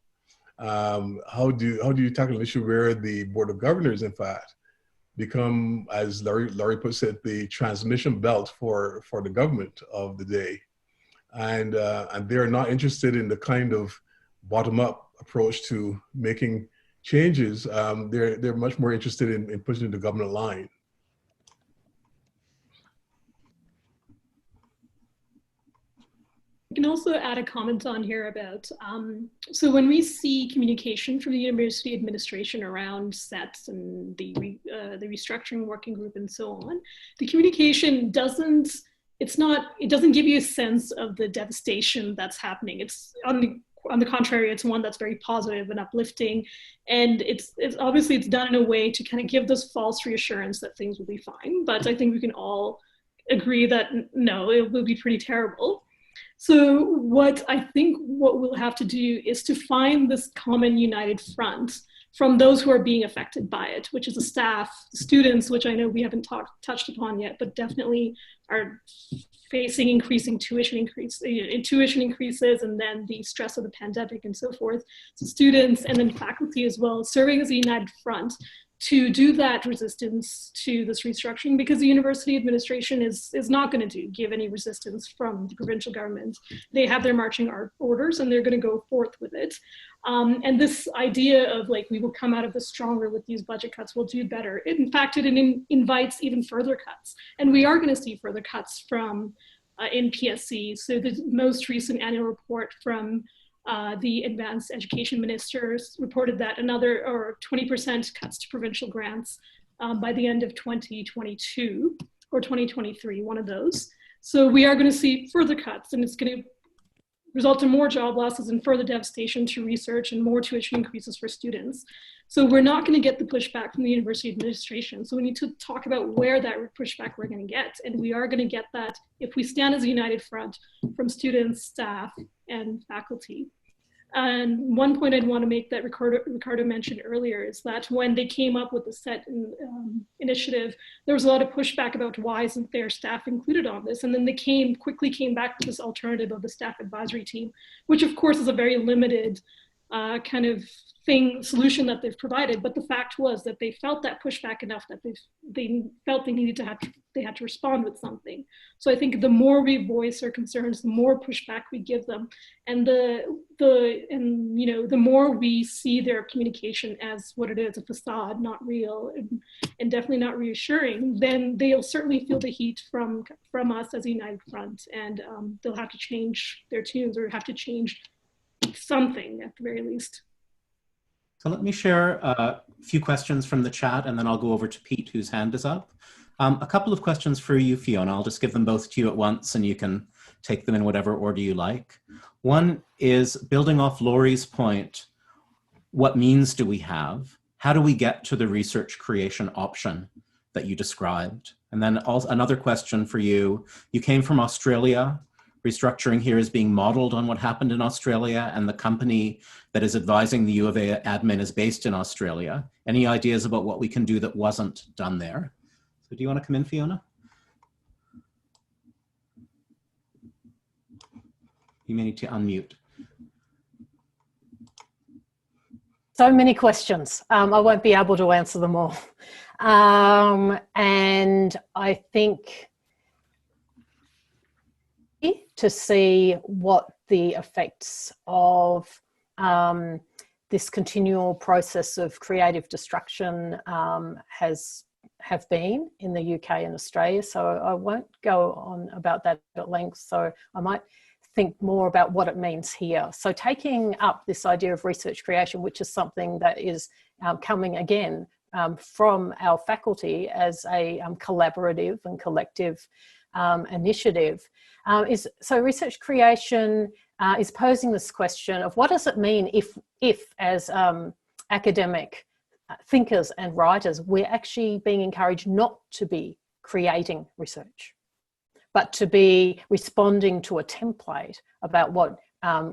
How do you tackle an issue where the board of governors, in fact, become, as Laurie puts it, the transmission belt for the government of the day, and they're not interested in the kind of bottom-up approach to making changes. They're much more interested in pushing the government line. I can also add a comment on here about, so when we see communication from the university administration around sets and the restructuring working group and so on, the communication it doesn't give you a sense of the devastation that's happening. It's on the on the contrary, it's one that's very positive and uplifting. And it's obviously it's done in a way to kind of give this false reassurance that things will be fine. But I think we can all agree that no, it will be pretty terrible. So what we'll have to do is to find this common united front from those who are being affected by it, which is the staff, the students, which I know we haven't touched upon yet, but definitely are facing increasing tuition increases, and then the stress of the pandemic and so forth. So students and then faculty as well, serving as a united front to do that resistance to this restructuring, because the university administration is not going to give any resistance from the provincial government. They have their marching orders and they're going to go forth with it. And this idea of like, we will come out of this stronger with these budget cuts, we'll do better. In fact, it invites even further cuts. And we are going to see further cuts from in PSC. So the most recent annual report from the advanced education ministers reported that another 20% cuts to provincial grants by the end of 2022 or 2023, one of those. So we are going to see further cuts, and it's going to result in more job losses and further devastation to research and more tuition increases for students. So we're not going to get the pushback from the university administration. So we need to talk about where that pushback we're going to get. And we are going to get that if we stand as a united front from students, staff, and faculty. And one point I'd want to make that Ricardo mentioned earlier is that when they came up with the SET initiative, there was a lot of pushback about why isn't their staff included on this? And then they quickly came back to this alternative of the staff advisory team, which of course is a very limited kind of solution that they've provided. But the fact was that they felt that pushback enough that they felt they had to respond with something. So I think the more we voice our concerns, the more pushback we give them, and the more we see their communication as what it is, a facade, not real, and definitely not reassuring, then they'll certainly feel the heat from us as a united front, and they'll have to change their tunes or have to change something at the very least. So let me share a few questions from the chat, and then I'll go over to Pete, whose hand is up. A couple of questions for you, Fiona. I'll just give them both to you at once, and you can take them in whatever order you like. One is building off Laurie's point, what means do we have? How do we get to the research creation option that you described? And then also another question for you. You came from Australia. Restructuring here is being modeled on what happened in Australia, and the company that is advising the U of A admin is based in Australia. Any ideas about what we can do that wasn't done there? So do you want to come in, Fiona? You may need to unmute. So many questions. I won't be able to answer them all. And I think to see what the effects of this continual process of creative destruction have been in the UK and Australia. So I won't go on about that at length. So I might think more about what it means here. So taking up this idea of research creation, which is something that is coming again from our faculty as a collaborative and collective initiative, so research creation is posing this question of what does it mean if as academic thinkers and writers, we're actually being encouraged not to be creating research, but to be responding to a template about what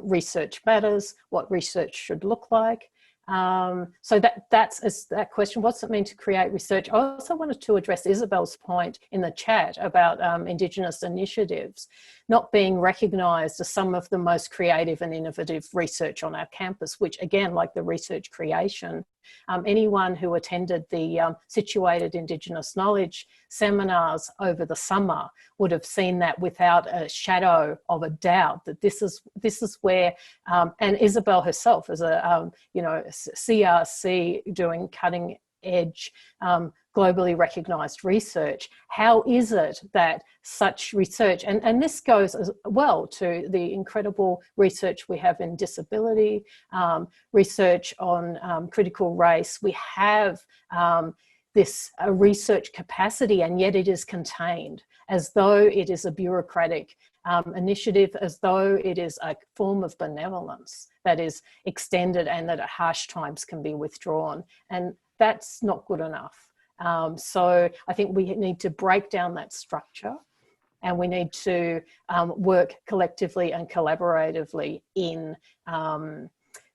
research matters, what research should look like. So that's that question, what's it mean to create research? I also wanted to address Isabel's point in the chat about Indigenous initiatives not being recognised as some of the most creative and innovative research on our campus, which again, like the research creation, anyone who attended the Situated Indigenous Knowledge seminars over the summer would have seen that without a shadow of a doubt that this is where, and Isabel herself as a CRC doing cutting edge, globally recognised research. How is it that such research, and this goes as well to the incredible research we have in disability, research on critical race, we have this research capacity, and yet it is contained as though it is a bureaucratic initiative as though it is a form of benevolence that is extended and that at harsh times can be withdrawn. And that's not good enough. So I think we need to break down that structure, and we need to work collectively and collaboratively in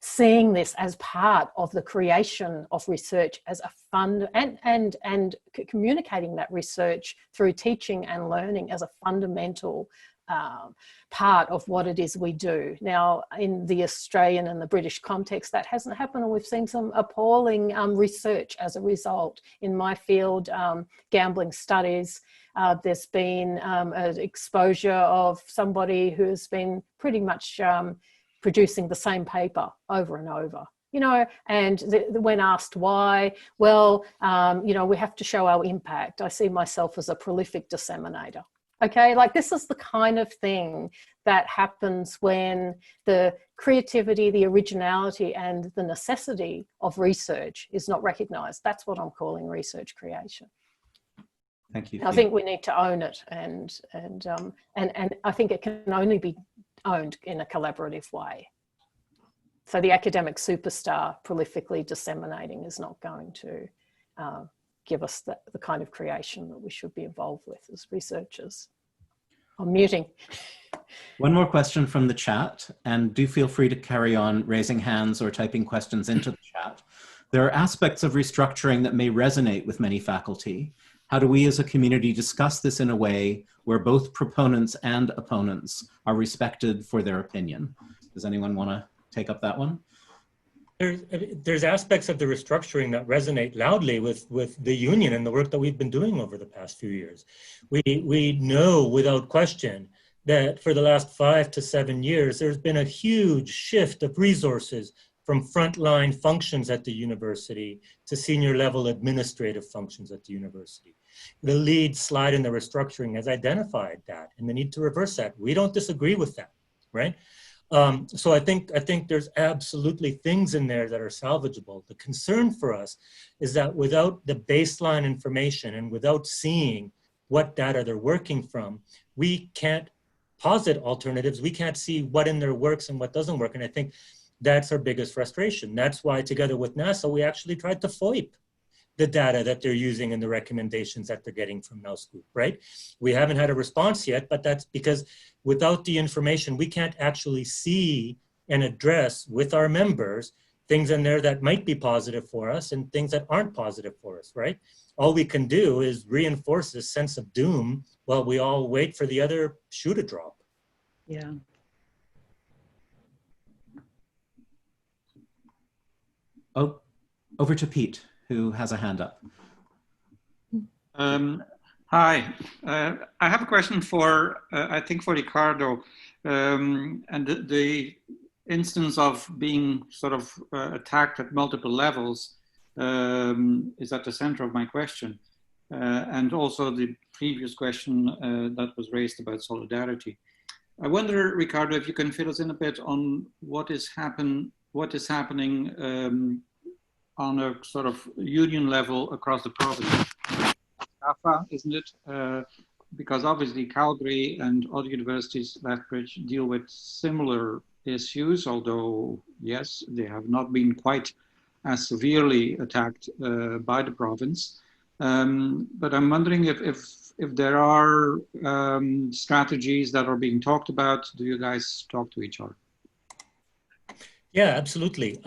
seeing this as part of the creation of research as a fund, and communicating that research through teaching and learning as a fundamental part of what it is we do. Now, in the Australian and the British context, that hasn't happened, and we've seen some appalling research as a result. In my field, gambling studies, there's been an exposure of somebody who's been pretty much producing the same paper over and over, you know, and when asked why, well, you know, we have to show our impact. I see myself as a prolific disseminator. Okay, like this is the kind of thing that happens when the creativity, the originality, and the necessity of research is not recognised. That's what I'm calling research creation. Thank you. I think we need to own it, and I think it can only be owned in a collaborative way. So the academic superstar prolifically disseminating is not going to give us the kind of creation that we should be involved with as researchers. I'm muting. One more question from the chat, and do feel free to carry on raising hands or typing questions into the chat. There are aspects of restructuring that may resonate with many faculty. How do we as a community discuss this in a way where both proponents and opponents are respected for their opinion? Does anyone want to take up that one? There's aspects of the restructuring that resonate loudly with the union and the work that we've been doing over the past few years. We know without question that for the last 5 to 7 years, there's been a huge shift of resources from frontline functions at the university to senior level administrative functions at the university. The lead slide in the restructuring has identified that and the need to reverse that. We don't disagree with that, right? So I think there's absolutely things in there that are salvageable. The concern for us is that without the baseline information and without seeing what data they're working from, we can't posit alternatives. We can't see what in there works and what doesn't work. And I think that's our biggest frustration. That's why together with NASA, we actually tried to FOIP the data that they're using and the recommendations that they're getting from Mouse Group, right? We haven't had a response yet, but that's because without the information, we can't actually see and address with our members things in there that might be positive for us and things that aren't positive for us, right? All we can do is reinforce this sense of doom while we all wait for the other shoe to drop. Yeah. Oh, over to Pete, who has a hand up. Hi, I have a question for, I think for Ricardo, and the instance of being sort of attacked at multiple levels is at the center of my question. And also the previous question that was raised about solidarity. I wonder, Ricardo, if you can fill us in a bit on what is happening on a sort of union level across the province. CAFA, isn't it? Because obviously Calgary and other universities, Lethbridge, deal with similar issues, although yes, they have not been quite as severely attacked by the province. But I'm wondering if there are strategies that are being talked about. Do you guys talk to each other? Yeah, absolutely.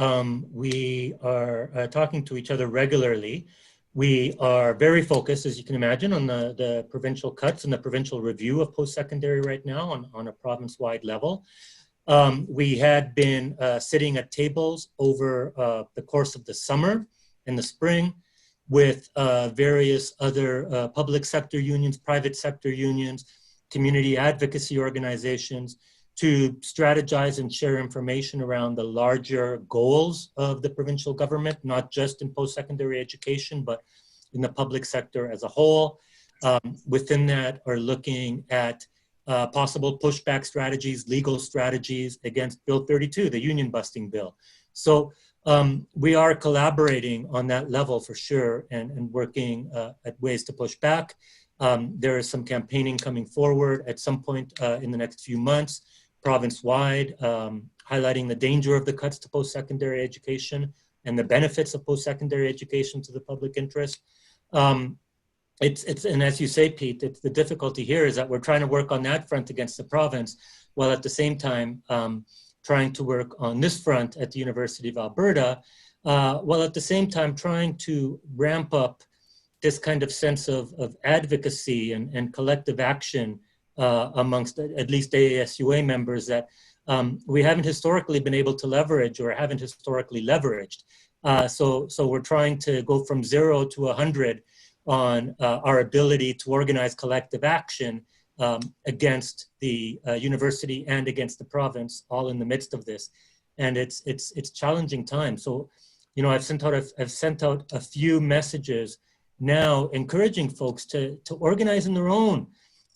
We are talking to each other regularly. We are very focused, as you can imagine, on the provincial cuts and the provincial review of post-secondary right now on a province-wide level. We had been sitting at tables over the course of the summer and the spring with various other public sector unions, private sector unions, community advocacy organizations to strategize and share information around the larger goals of the provincial government, not just in post-secondary education, but in the public sector as a whole. Within that are looking at possible pushback strategies, legal strategies against Bill 32, the union busting bill. So we are collaborating on that level for sure and working at ways to push back. There is some campaigning coming forward at some point in the next few months, province-wide, highlighting the danger of the cuts to post-secondary education and the benefits of post-secondary education to the public interest. And as you say, Pete, the difficulty here is that we're trying to work on that front against the province, while at the same time trying to work on this front at the University of Alberta, while at the same time trying to ramp up this kind of sense of advocacy and collective action amongst at least AASUA members that we haven't historically been able to leverage or haven't historically leveraged. So we're trying to go from 0 to 100 on our ability to organize collective action against the university and against the province, all in the midst of this. And it's challenging time. So, you know, I've sent out a few messages now encouraging folks to organize on their own,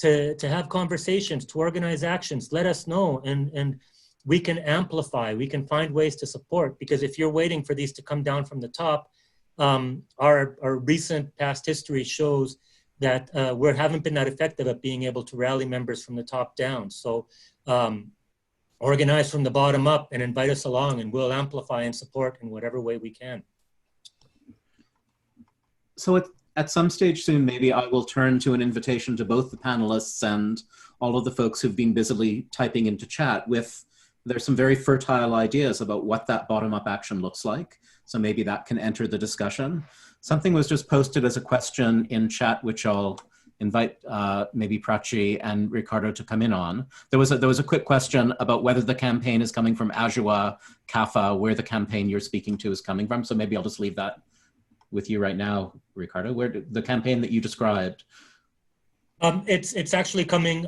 to have conversations, to organize actions. Let us know, and we can amplify, we can find ways to support, because if you're waiting for these to come down from the top, our recent past history shows that we haven't been that effective at being able to rally members from the top down. So organize from the bottom up and invite us along, and we'll amplify and support in whatever way we can. So at some stage soon, maybe I will turn to an invitation to both the panelists and all of the folks who've been busily typing into chat with, there's some very fertile ideas about what that bottom-up action looks like. So maybe that can enter the discussion. Something was just posted as a question in chat, which I'll invite maybe Prachi and Ricardo to come in on. There was a quick question about whether the campaign is coming from AASUA, CAFA, where the campaign you're speaking to is coming from. So maybe I'll just leave that with you right now, Ricardo. Where did the campaign that you described? It's actually coming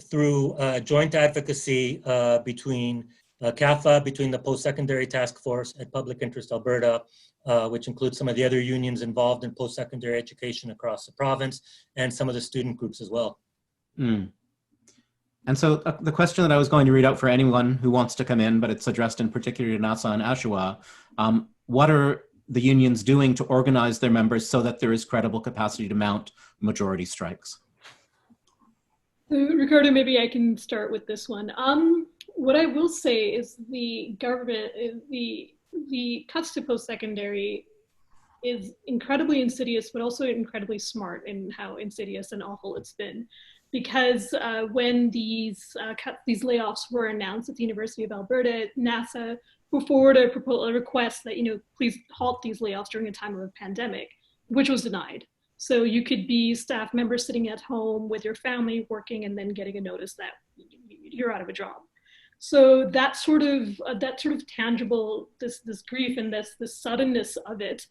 through joint advocacy between CAFA, between the Post-Secondary Task Force at Public Interest Alberta, which includes some of the other unions involved in post-secondary education across the province, and some of the student groups as well. Mm. And so the question that I was going to read out for anyone who wants to come in, but it's addressed in particular to NASA and AASUA, what are the unions doing to organize their members so that there is credible capacity to mount majority strikes? So, Ricardo, maybe I can start with this one. What I will say is the government, the cuts to post-secondary is incredibly insidious, but also incredibly smart in how insidious and awful it's been. Because when these layoffs were announced at the University of Alberta, NASA put forward a request that, please halt these layoffs during a time of a pandemic, which was denied. So you could be staff members sitting at home with your family working and then getting a notice that you're out of a job. So that sort of tangible, this grief and this suddenness of it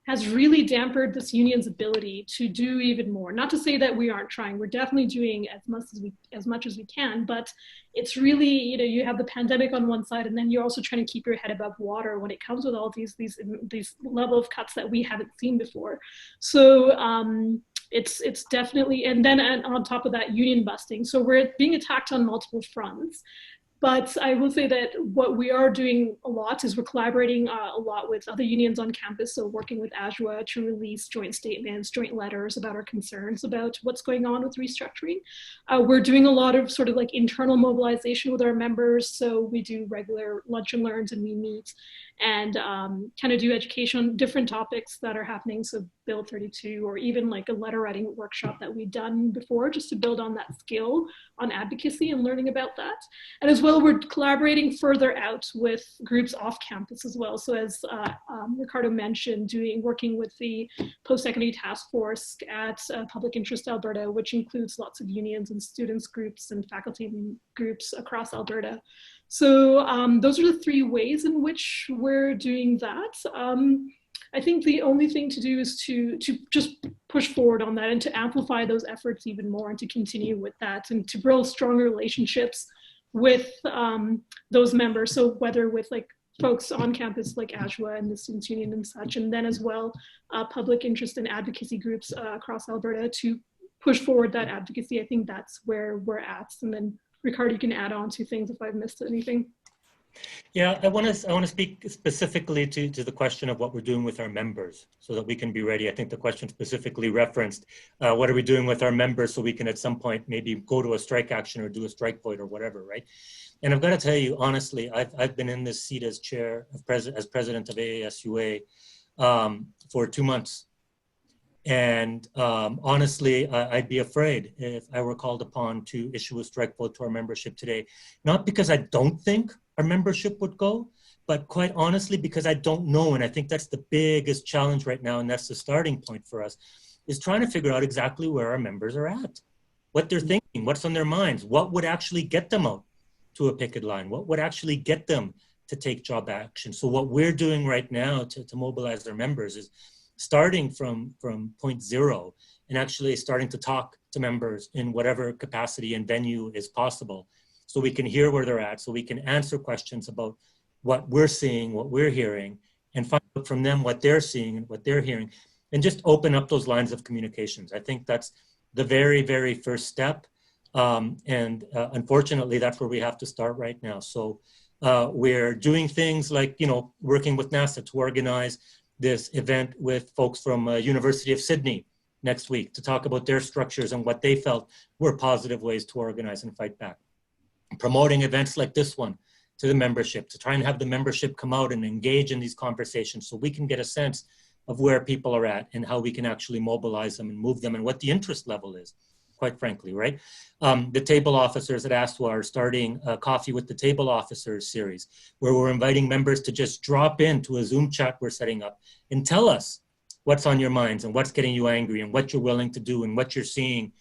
has really dampened this union's ability to do even more. Not to say that we aren't trying, we're definitely doing as much as we can, but it's really, you have the pandemic on one side, and then you're also trying to keep your head above water when it comes with all these level of cuts that we haven't seen before. So it's definitely, and then on top of that, union busting. So we're being attacked on multiple fronts. But I will say that what we are doing a lot is we're collaborating a lot with other unions on campus. So working with AASUA to release joint statements, joint letters about our concerns about what's going on with restructuring. We're doing a lot of sort of like internal mobilization with our members. So we do regular lunch and learns, and we meet and kind of do education on different topics that are happening. So Bill 32, or even like a letter writing workshop that we've done before, just to build on that skill on advocacy and learning about that. And as well, we're collaborating further out with groups off campus as well. So as Ricardo mentioned, working with the Post-Secondary Task Force at Public Interest Alberta, which includes lots of unions and students groups and faculty groups across Alberta. So those are the three ways in which we're doing that. I think the only thing to do is to just push forward on that and to amplify those efforts even more, and to continue with that and to build stronger relationships with those members. So whether with like folks on campus like AASUA and the Students' Union and such, and then as well public interest and advocacy groups across Alberta to push forward that advocacy. I think that's where we're at. And then Ricardo, you can add on to things if I've missed anything. Yeah, I want to speak specifically to the question of what we're doing with our members so that we can be ready. I think the question specifically referenced, what are we doing with our members so we can at some point maybe go to a strike action or do a strike vote or whatever, right? And I've got to tell you, honestly, I've been in this seat as chair, as president of AASUA for 2 months. And honestly, I'd be afraid if I were called upon to issue a strike vote to our membership today, not because I don't think our membership would go, but quite honestly, because I don't know. And I think that's the biggest challenge right now. And that's the starting point for us, is trying to figure out exactly where our members are at, what they're thinking, what's on their minds, what would actually get them out to a picket line, what would actually get them to take job action. So what we're doing right now to mobilize their members is starting from point zero and actually starting to talk to members in whatever capacity and venue is possible, so we can hear where they're at, so we can answer questions about what we're seeing, what we're hearing, and find out from them what they're seeing and what they're hearing, and just open up those lines of communications. I think that's the very, very first step. Unfortunately, that's where we have to start right now. So we're doing things like, working with NASA to organize this event with folks from University of Sydney next week to talk about their structures and what they felt were positive ways to organize and fight back. Promoting events like this one to the membership, to try and have the membership come out and engage in these conversations so we can get a sense of where people are at and how we can actually mobilize them and move them and what the interest level is, quite frankly, right? The table officers at AASUA are starting a Coffee with the Table Officers series, where we're inviting members to just drop into a Zoom chat we're setting up and tell us what's on your minds and what's getting you angry and what you're willing to do and what you're seeing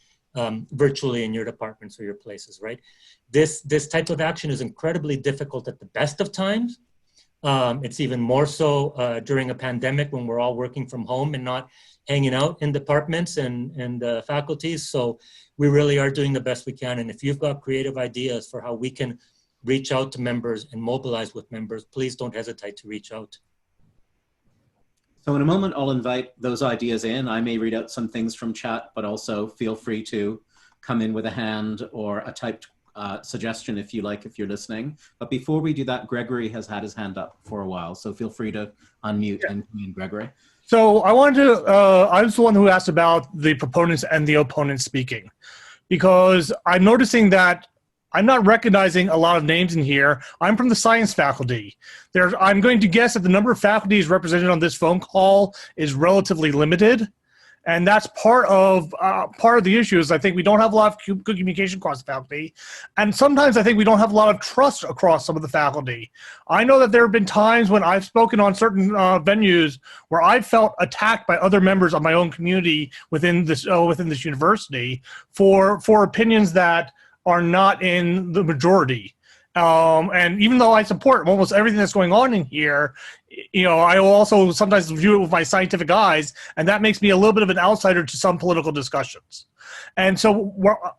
virtually in your departments or your places, right? This type of action is incredibly difficult at the best of times. It's even more so during a pandemic when we're all working from home and not hanging out in departments and faculties. So we really are doing the best we can. And if you've got creative ideas for how we can reach out to members and mobilize with members, please don't hesitate to reach out. So in a moment, I'll invite those ideas in. I may read out some things from chat, but also feel free to come in with a hand or a typed suggestion if you like, if you're listening. But before we do that, Gregory has had his hand up for a while, so feel free to unmute and come in, Gregory. So I wanted to, I was the one who asked about the proponents and the opponents speaking, because I'm noticing that I'm not recognizing a lot of names in here. I'm from the science faculty. I'm going to guess that the number of faculties represented on this phone call is relatively limited. And that's part of the issue is I think we don't have a lot of good communication across the faculty. And sometimes I think we don't have a lot of trust across some of the faculty. I know that there have been times when I've spoken on certain venues where I felt attacked by other members of my own community within this university for opinions that are not in the majority. And even though I support almost everything that's going on in here, I will also sometimes view it with my scientific eyes, and that makes me a little bit of an outsider to some political discussions. And so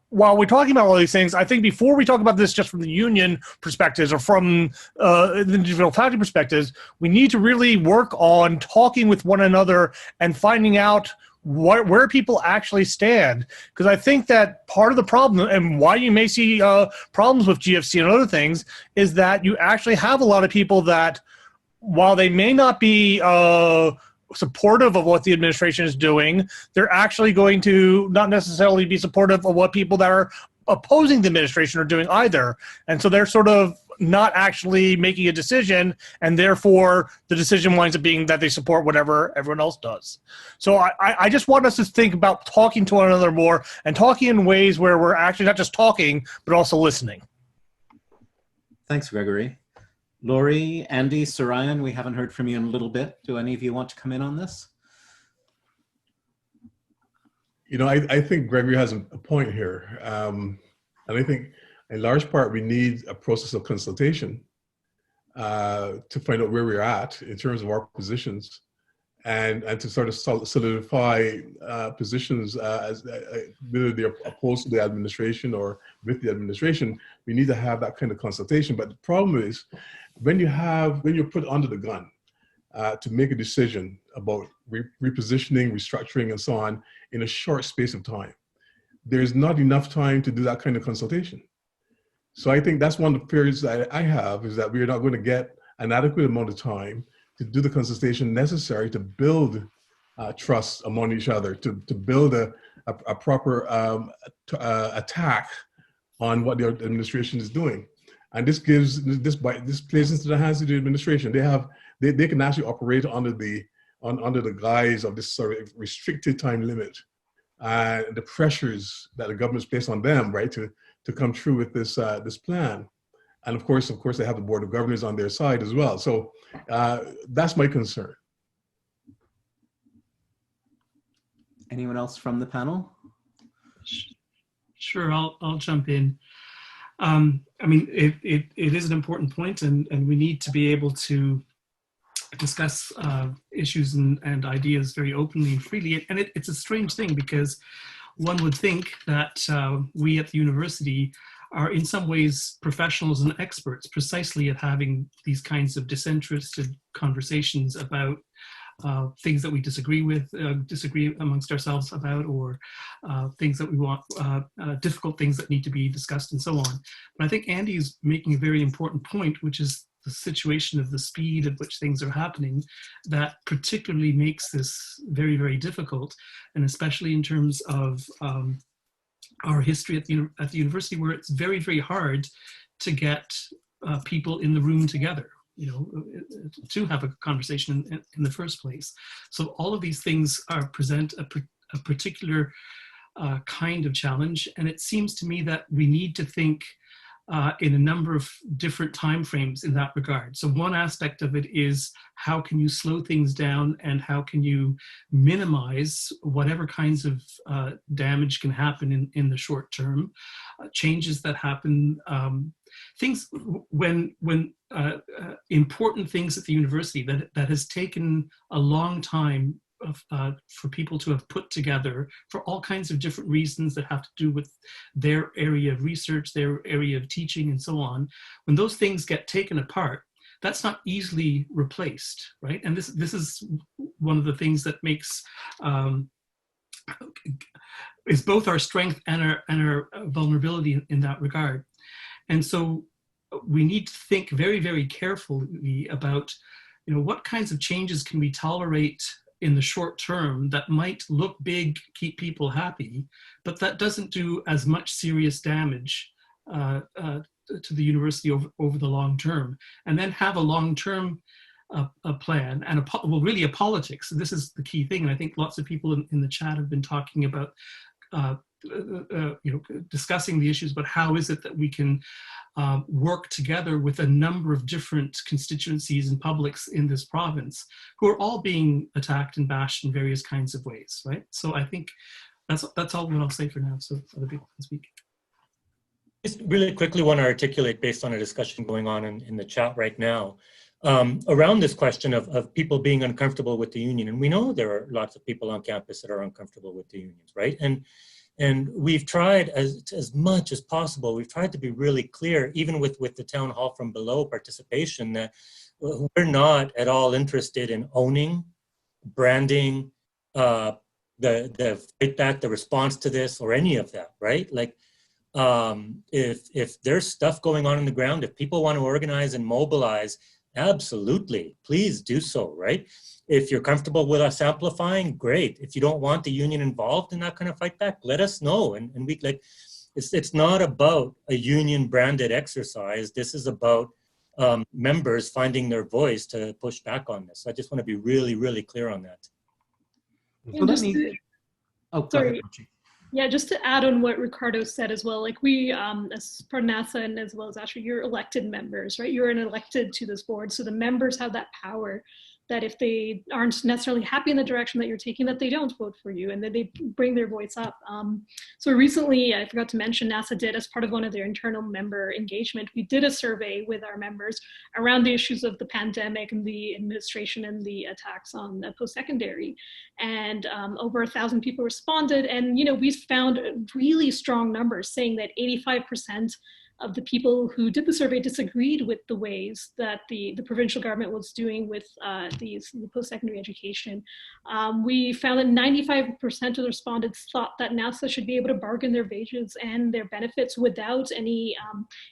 while we're talking about all these things, I think before we talk about this just from the union perspectives or from the individual faculty perspectives, we need to really work on talking with one another and finding out where people actually stand. Because I think that part of the problem and why you may see problems with GFC and other things is that you actually have a lot of people that, while they may not be supportive of what the administration is doing, they're actually going to not necessarily be supportive of what people that are opposing the administration are doing either. And so they're sort of not actually making a decision, and therefore the decision winds up being that they support whatever everyone else does. So I just want us to think about talking to one another more and talking in ways where we're actually not just talking, but also listening. Thanks, Gregory. Laurie, Andy, Sourayan, we haven't heard from you in a little bit. Do any of you want to come in on this? I think Gregory has a point here. And I think in large part, we need a process of consultation to find out where we're at in terms of our positions and to sort of solidify positions as whether they're opposed to the administration or with the administration. We need to have that kind of consultation. But the problem is when you're put under the gun to make a decision about repositioning, restructuring, and so on in a short space of time, there's not enough time to do that kind of consultation. So I think that's one of the fears that I have, is that we are not going to get an adequate amount of time to do the consultation necessary to build trust among each other, to build a proper attack on what the administration is doing. And this plays into the hands of the administration. They can actually operate under the guise of this sort of restricted time limit and the pressures that the government's placed on them, right, to come through with this plan. And of course, they have the Board of Governors on their side as well. So that's my concern. Anyone else from the panel? Sure, I'll jump in. I mean, it is an important point, and we need to be able to discuss issues and ideas very openly and freely. And it's a strange thing, because one would think that we at the university are in some ways professionals and experts precisely at having these kinds of disinterested conversations about things that we disagree amongst ourselves about, or things that we want, difficult things that need to be discussed, and so on. But I think Andy is making a very important point, which is the situation of the speed at which things are happening, that particularly makes this very, very difficult, and especially in terms of our history at the university, where it's very, very hard to get people in the room together, to have a conversation in the first place. So all of these things present a particular kind of challenge, and it seems to me that we need to think in a number of different timeframes in that regard. So one aspect of it is, how can you slow things down, and how can you minimize whatever kinds of damage can happen in the short term, changes that happen, things when important things at the university that has taken a long time for people to have put together for all kinds of different reasons that have to do with their area of research, their area of teaching, and so on. When those things get taken apart, that's not easily replaced, right? And this is one of the things that makes is both our strength and our vulnerability in that regard. And so we need to think very, very carefully about, what kinds of changes can we tolerate in the short term that might look big, keep people happy, but that doesn't do as much serious damage to the university over the long term. And then have a long-term plan and really a politics. This is the key thing. And I think lots of people in the chat have been talking about discussing the issues, but how is it that we can work together with a number of different constituencies and publics in this province who are all being attacked and bashed in various kinds of ways, right? So I think that's all what I'll say for now, so other people can speak. Just really quickly want to articulate, based on a discussion going on in the chat right now, around this question of people being uncomfortable with the union. And we know there are lots of people on campus that are uncomfortable with the unions, right? And we've tried as much as possible, we've tried to be really clear, even with the town hall from below participation, that we're not at all interested in owning, branding, the fight back, the response to this, or any of that, right? Like, if there's stuff going on the ground, if people want to organize and mobilize, absolutely, please do so, right? If you're comfortable with us amplifying, great. If you don't want the union involved in that kind of fight back, let us know. And we it's not about a union branded exercise. This is about members finding their voice to push back on this. So I just want to be really, really clear on that. Sorry. Yeah, just to add on what Ricardo said as well, like we, as part of NASA and as well as AASUA, you're elected members, right? You're elected to this board. So the members have that power that if they aren't necessarily happy in the direction that you're taking, that they don't vote for you and that they bring their voice up. So recently, I forgot to mention, NASA did, as part of one of their internal member engagement, we did a survey with our members around the issues of the pandemic and the administration and the attacks on post-secondary. And over 1,000 people responded. And, we found really strong numbers saying that 85% of the people who did the survey disagreed with the ways that the provincial government was doing with the post-secondary education. We found that 95% of the respondents thought that NASA should be able to bargain their wages and their benefits without any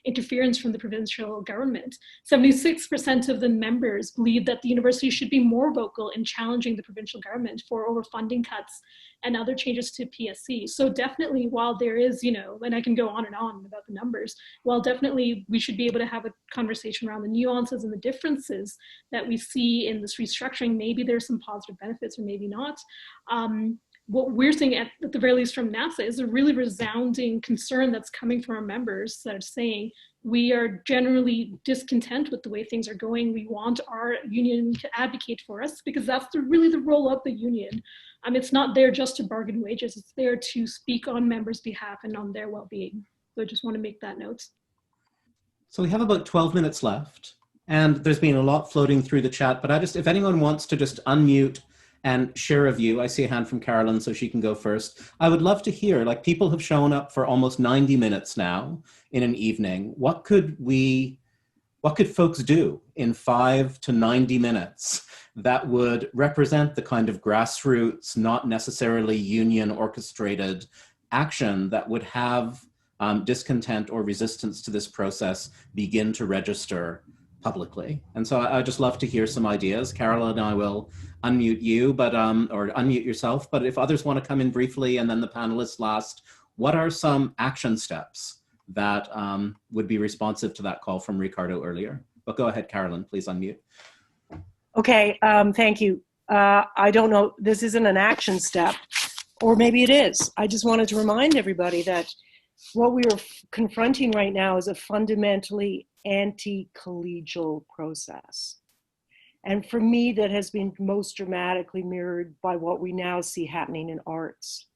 interference from the provincial government. 76% of the members believe that the university should be more vocal in challenging the provincial government for overfunding cuts and other changes to PSC. So definitely, while there is, and I can go on and on about the numbers, while definitely we should be able to have a conversation around the nuances and the differences that we see in this restructuring, maybe there's some positive benefits or maybe not. What we're seeing at the very least from NASA is a really resounding concern that's coming from our members that are saying, we are generally discontent with the way things are going. We want our union to advocate for us because that's really the role of the union. It's not there just to bargain wages. It's there to speak on members' behalf and on their well-being. So I just want to make that note. So we have about 12 minutes left, and there's been a lot floating through the chat, but if anyone wants to just unmute and share a view, I see a hand from Carolyn, so she can go first. I would love to hear, people have shown up for almost 90 minutes now in an evening. What could folks do in 5 to 90 minutes that would represent the kind of grassroots, not necessarily union orchestrated action that would have discontent or resistance to this process begin to register publicly? And so I'd just love to hear some ideas. Carol and I will unmute you, or unmute yourself, but if others want to come in briefly and then the panelists last, what are some action steps that would be responsive to that call from Ricardo earlier? But go ahead, Carolyn, please unmute. Okay, thank you. I don't know, this isn't an action step, or maybe it is. I just wanted to remind everybody that what we are confronting right now is a fundamentally anti-collegial process. And for me, that has been most dramatically mirrored by what we now see happening in arts,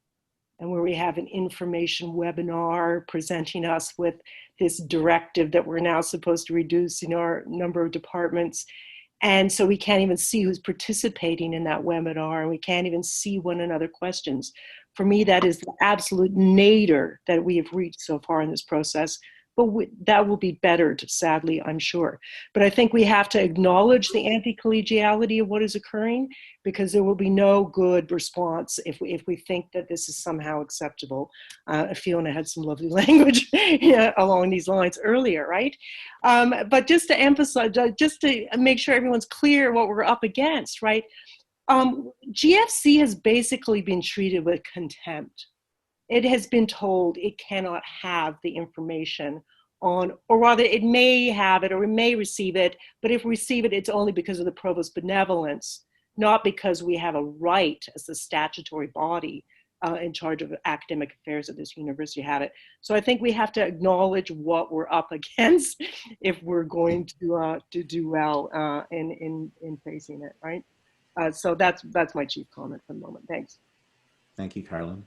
and where we have an information webinar presenting us with this directive that we're now supposed to reduce our number of departments. And so we can't even see who's participating in that webinar, and we can't even see one another questions. For me, that is the absolute nadir that we have reached so far in this process. But that will be bettered, sadly, I'm sure. But I think we have to acknowledge the anti-collegiality of what is occurring, because there will be no good response if we think that this is somehow acceptable. Fiona had some lovely language along these lines earlier, right? But just to emphasize, just to make sure everyone's clear what we're up against, right? GFC has basically been treated with contempt. It has been told it cannot have the information on, or rather it may have it or it may receive it, but if we receive it, it's only because of the provost's benevolence, not because we have a right as the statutory body in charge of academic affairs at this university have it. So I think we have to acknowledge what we're up against if we're going to do well in facing it, right? So that's my chief comment for the moment. Thanks. Thank you, Carolyn.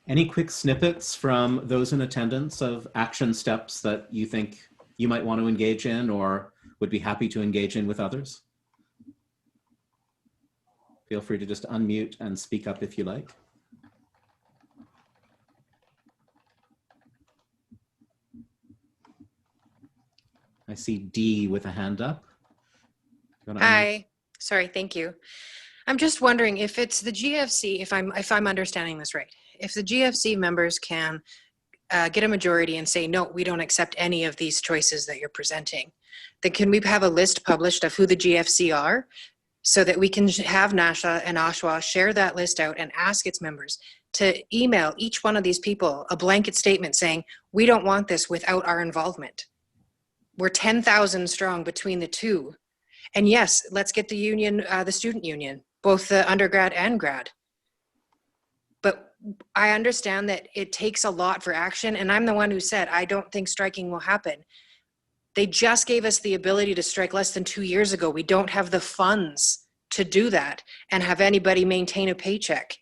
Any quick snippets from those in attendance of action steps that you think you might want to engage in or would be happy to engage in with others? Feel free to just unmute and speak up if you like. I see Dee with a hand up. Hi, sorry, thank you. I'm just wondering if it's the GFC, if I'm understanding this right, if the GFC members can get a majority and say, no, we don't accept any of these choices that you're presenting, then can we have a list published of who the GFC are so that we can have NASHA and AASUA share that list out and ask its members to email each one of these people a blanket statement saying, we don't want this without our involvement. We're 10,000 strong between the two. And yes, let's get the union, the student union, both the undergrad and grad. But I understand that it takes a lot for action, and I'm the one who said, I don't think striking will happen. They just gave us the ability to strike less than 2 years ago. We don't have the funds to do that and have anybody maintain a paycheck.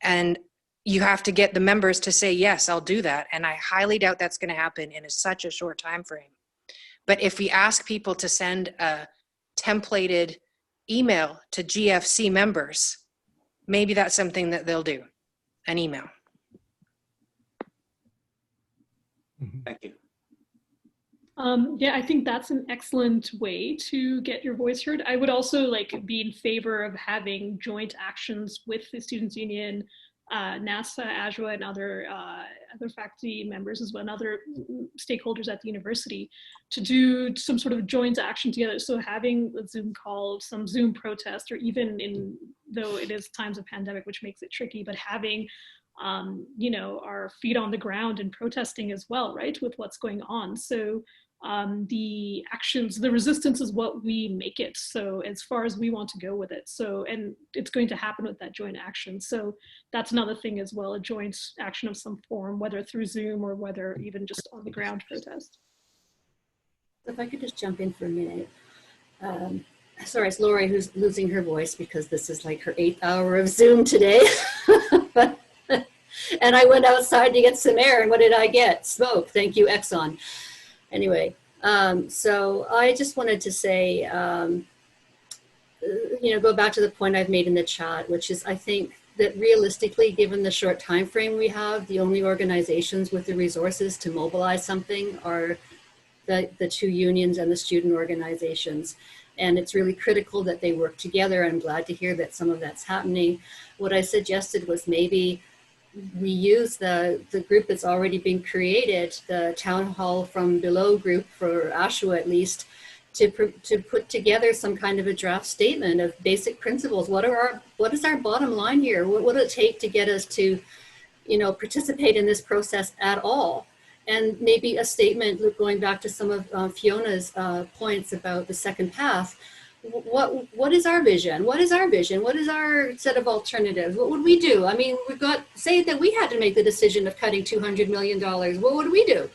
And you have to get the members to say, yes, I'll do that. And I highly doubt that's going to happen in such a short time frame. But if we ask people to send a templated email to GFC members, maybe that's something that they'll do, an email. Thank you. Yeah, I think that's an excellent way to get your voice heard. I would also be in favor of having joint actions with the Students' Union, NASA, AASUA, and other faculty members as well, and other stakeholders at the university to do some sort of joint action together. So having a Zoom call, some Zoom protest, or even though it is times of pandemic, which makes it tricky, but having our feet on the ground and protesting as well, right, with what's going on. So the actions, the resistance is what we make it. So as far as we want to go with it. So, and it's going to happen with that joint action. So that's another thing as well, a joint action of some form, whether through Zoom or whether even just on the ground protest. If I could just jump in for a minute. Sorry, it's Laurie who's losing her voice because this is like her 8th hour of Zoom today. And I went outside to get some air, and what did I get? Smoke. Thank you, Exxon. Anyway, so I just wanted to say, go back to the point I've made in the chat, which is I think that realistically, given the short time frame we have, the only organizations with the resources to mobilize something are the 2 unions and the student organizations. And it's really critical that they work together. I'm glad to hear that some of that's happening. What I suggested was maybe we use the group that's already been created, the Town Hall from Below group for AASUA at least, to put together some kind of a draft statement of basic principles. What is our bottom line here? What would it take to get us to, participate in this process at all? And maybe a statement, going back to some of Fiona's points about the second path. What is our vision? What is our vision? What is our set of alternatives? What would we do? I mean, say that we had to make the decision of cutting $200 million. What would we do?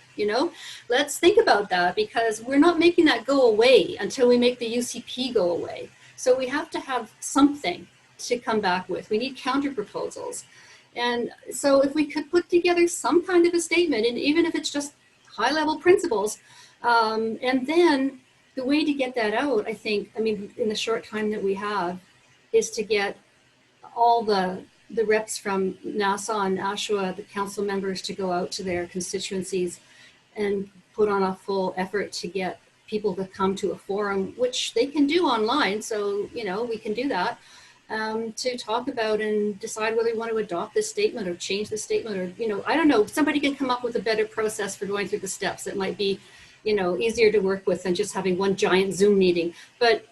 Let's think about that, because we're not making that go away until we make the UCP go away. So we have to have something to come back with. We need counter proposals. And so if we could put together some kind of a statement, and even if it's just high level principles, and then the way to get that out, in the short time that we have, is to get all the reps from NASA and AASUA, the council members, to go out to their constituencies and put on a full effort to get people to come to a forum, which they can do online. So, we can do that, to talk about and decide whether we want to adopt this statement or change the statement, or, I don't know, somebody can come up with a better process for going through the steps that might be easier to work with than just having one giant Zoom meeting, but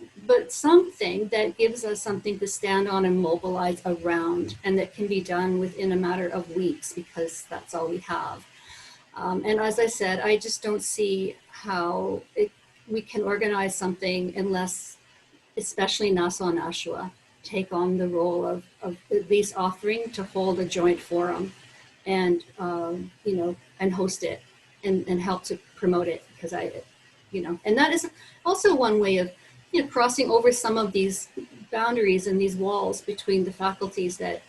something that gives us something to stand on and mobilize around, and that can be done within a matter of weeks, because that's all we have. And as I said, I just don't see how we can organize something unless, especially NASA and AASUA, take on the role of at least offering to hold a joint forum and, and host it and help to promote it. Because and that is also one way of, crossing over some of these boundaries and these walls between the faculties that,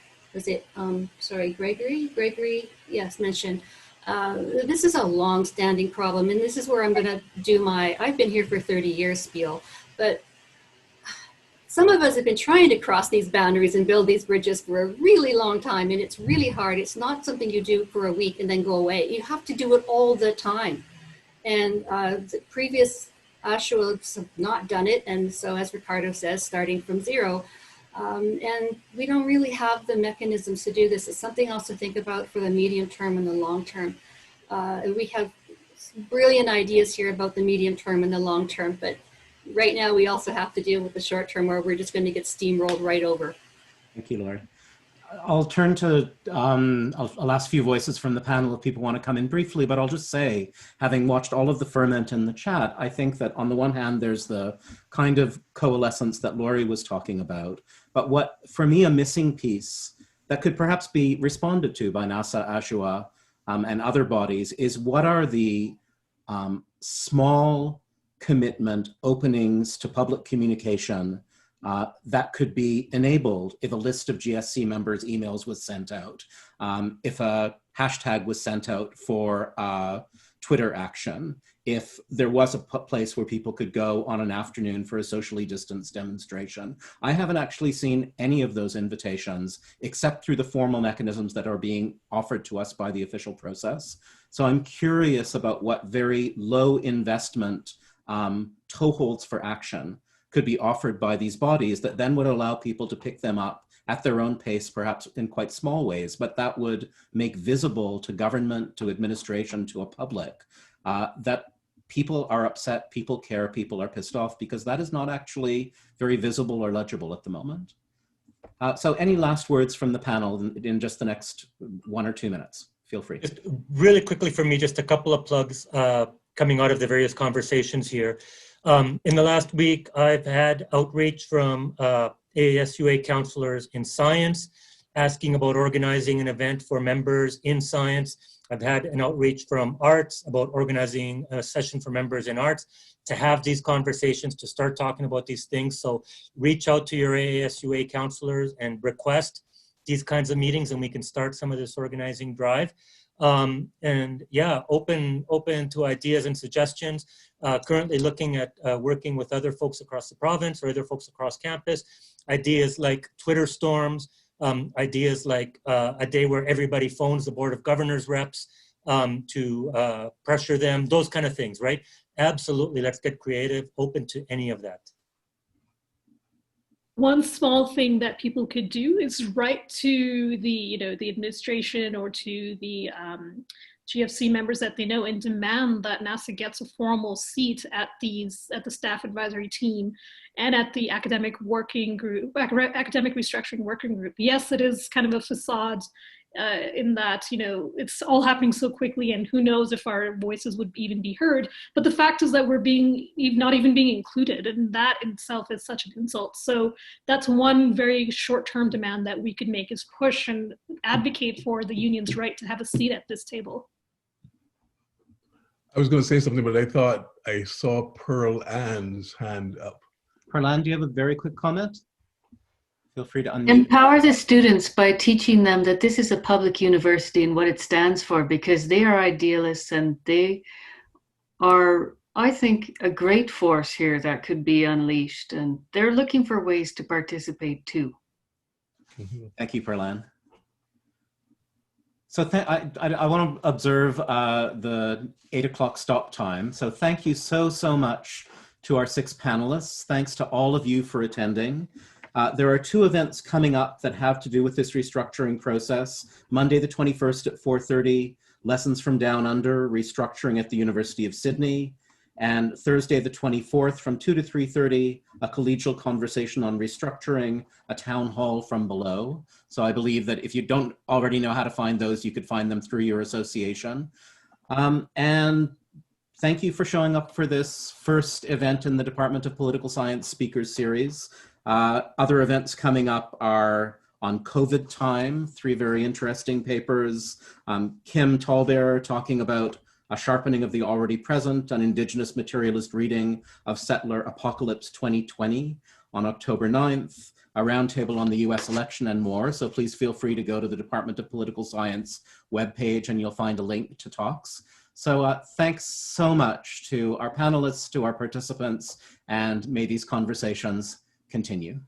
Gregory, yes, mentioned. This is a long-standing problem, and this is where I'm going to do I've been here for 30 years spiel, but some of us have been trying to cross these boundaries and build these bridges for a really long time, and it's really hard. It's not something you do for a week and then go away. You have to do it all the time. And the previous AASUAs have not done it, and so, as Ricardo says, starting from zero. And we don't really have the mechanisms to do this. It's something else to think about for the medium term and the long term. We have brilliant ideas here about the medium term and the long term, but right now we also have to deal with the short term, where we're just going to get steamrolled right over. Thank you, Laurie. I'll turn to, I'll ask a few voices from the panel if people want to come in briefly, but I'll just say, having watched all of the ferment in the chat, I think that on the one hand, there's the kind of coalescence that Laurie was talking about, but what, for me, a missing piece that could perhaps be responded to by NASA, AASUA, and other bodies is, what are the small commitment openings to public communication that could be enabled if a list of GSC members' emails was sent out, if a hashtag was sent out for Twitter action, if there was a place where people could go on an afternoon for a socially distanced demonstration. I haven't actually seen any of those invitations except through the formal mechanisms that are being offered to us by the official process. So I'm curious about what very low investment toeholds for action could be offered by these bodies that then would allow people to pick them up at their own pace, perhaps in quite small ways, but that would make visible to government, to administration, to a public, that people are upset, people care, people are pissed off, because that is not actually very visible or legible at the moment. So any last words from the panel in just the next 1 or 2 minutes? Feel free. Just really quickly for me, just a couple of plugs coming out of the various conversations here. In the last week, I've had outreach from AASUA counselors in science, asking about organizing an event for members in science. I've had an outreach from arts about organizing a session for members in arts to have these conversations, to start talking about these things. So reach out to your AASUA counselors and request these kinds of meetings, and we can start some of this organizing drive. And yeah, open to ideas and suggestions. Currently looking at working with other folks across the province or other folks across campus. Ideas like Twitter storms, ideas like a day where everybody phones the Board of Governors reps to pressure them, those kind of things, right? Absolutely, let's get creative, open to any of that. One small thing that people could do is write to the, the administration or to the GFC members that they know and demand that NASA gets a formal seat at the staff advisory team and at the academic working group, academic restructuring working group. Yes, it is kind of a facade in that, it's all happening so quickly and who knows if our voices would even be heard. But the fact is that we're not even being included, and that in itself is such an insult. So that's one very short-term demand that we could make, is push and advocate for the union's right to have a seat at this table. I was going to say something, but I thought I saw Pearl Ann's hand up. Pearl Ann, do you have a very quick comment? Feel free to unmute. Empower the students by teaching them that this is a public university and what it stands for, because they are idealists and they are, I think, a great force here that could be unleashed, and they're looking for ways to participate too. Thank you, Pearl Ann. So I want to observe the 8 o'clock stop time. So thank you so much to our 6 panelists. Thanks to all of you for attending. There are 2 events coming up that have to do with this restructuring process. Monday the 21st at 4:30, Lessons from Down Under, Restructuring at the University of Sydney. And Thursday the 24th from 2 to 3:30, a collegial conversation on restructuring, a town hall from below. So I believe that if you don't already know how to find those, you could find them through your association. And thank you for showing up for this first event in the Department of Political Science Speakers Series. Other events coming up are on COVID time, 3 very interesting papers. Kim Tallbearer talking about a sharpening of the already present, an Indigenous materialist reading of Settler Apocalypse 2020 on October 9th, a roundtable on the US election and more. So please feel free to go to the Department of Political Science webpage and you'll find a link to talks. So thanks so much to our panelists, to our participants, and may these conversations continue.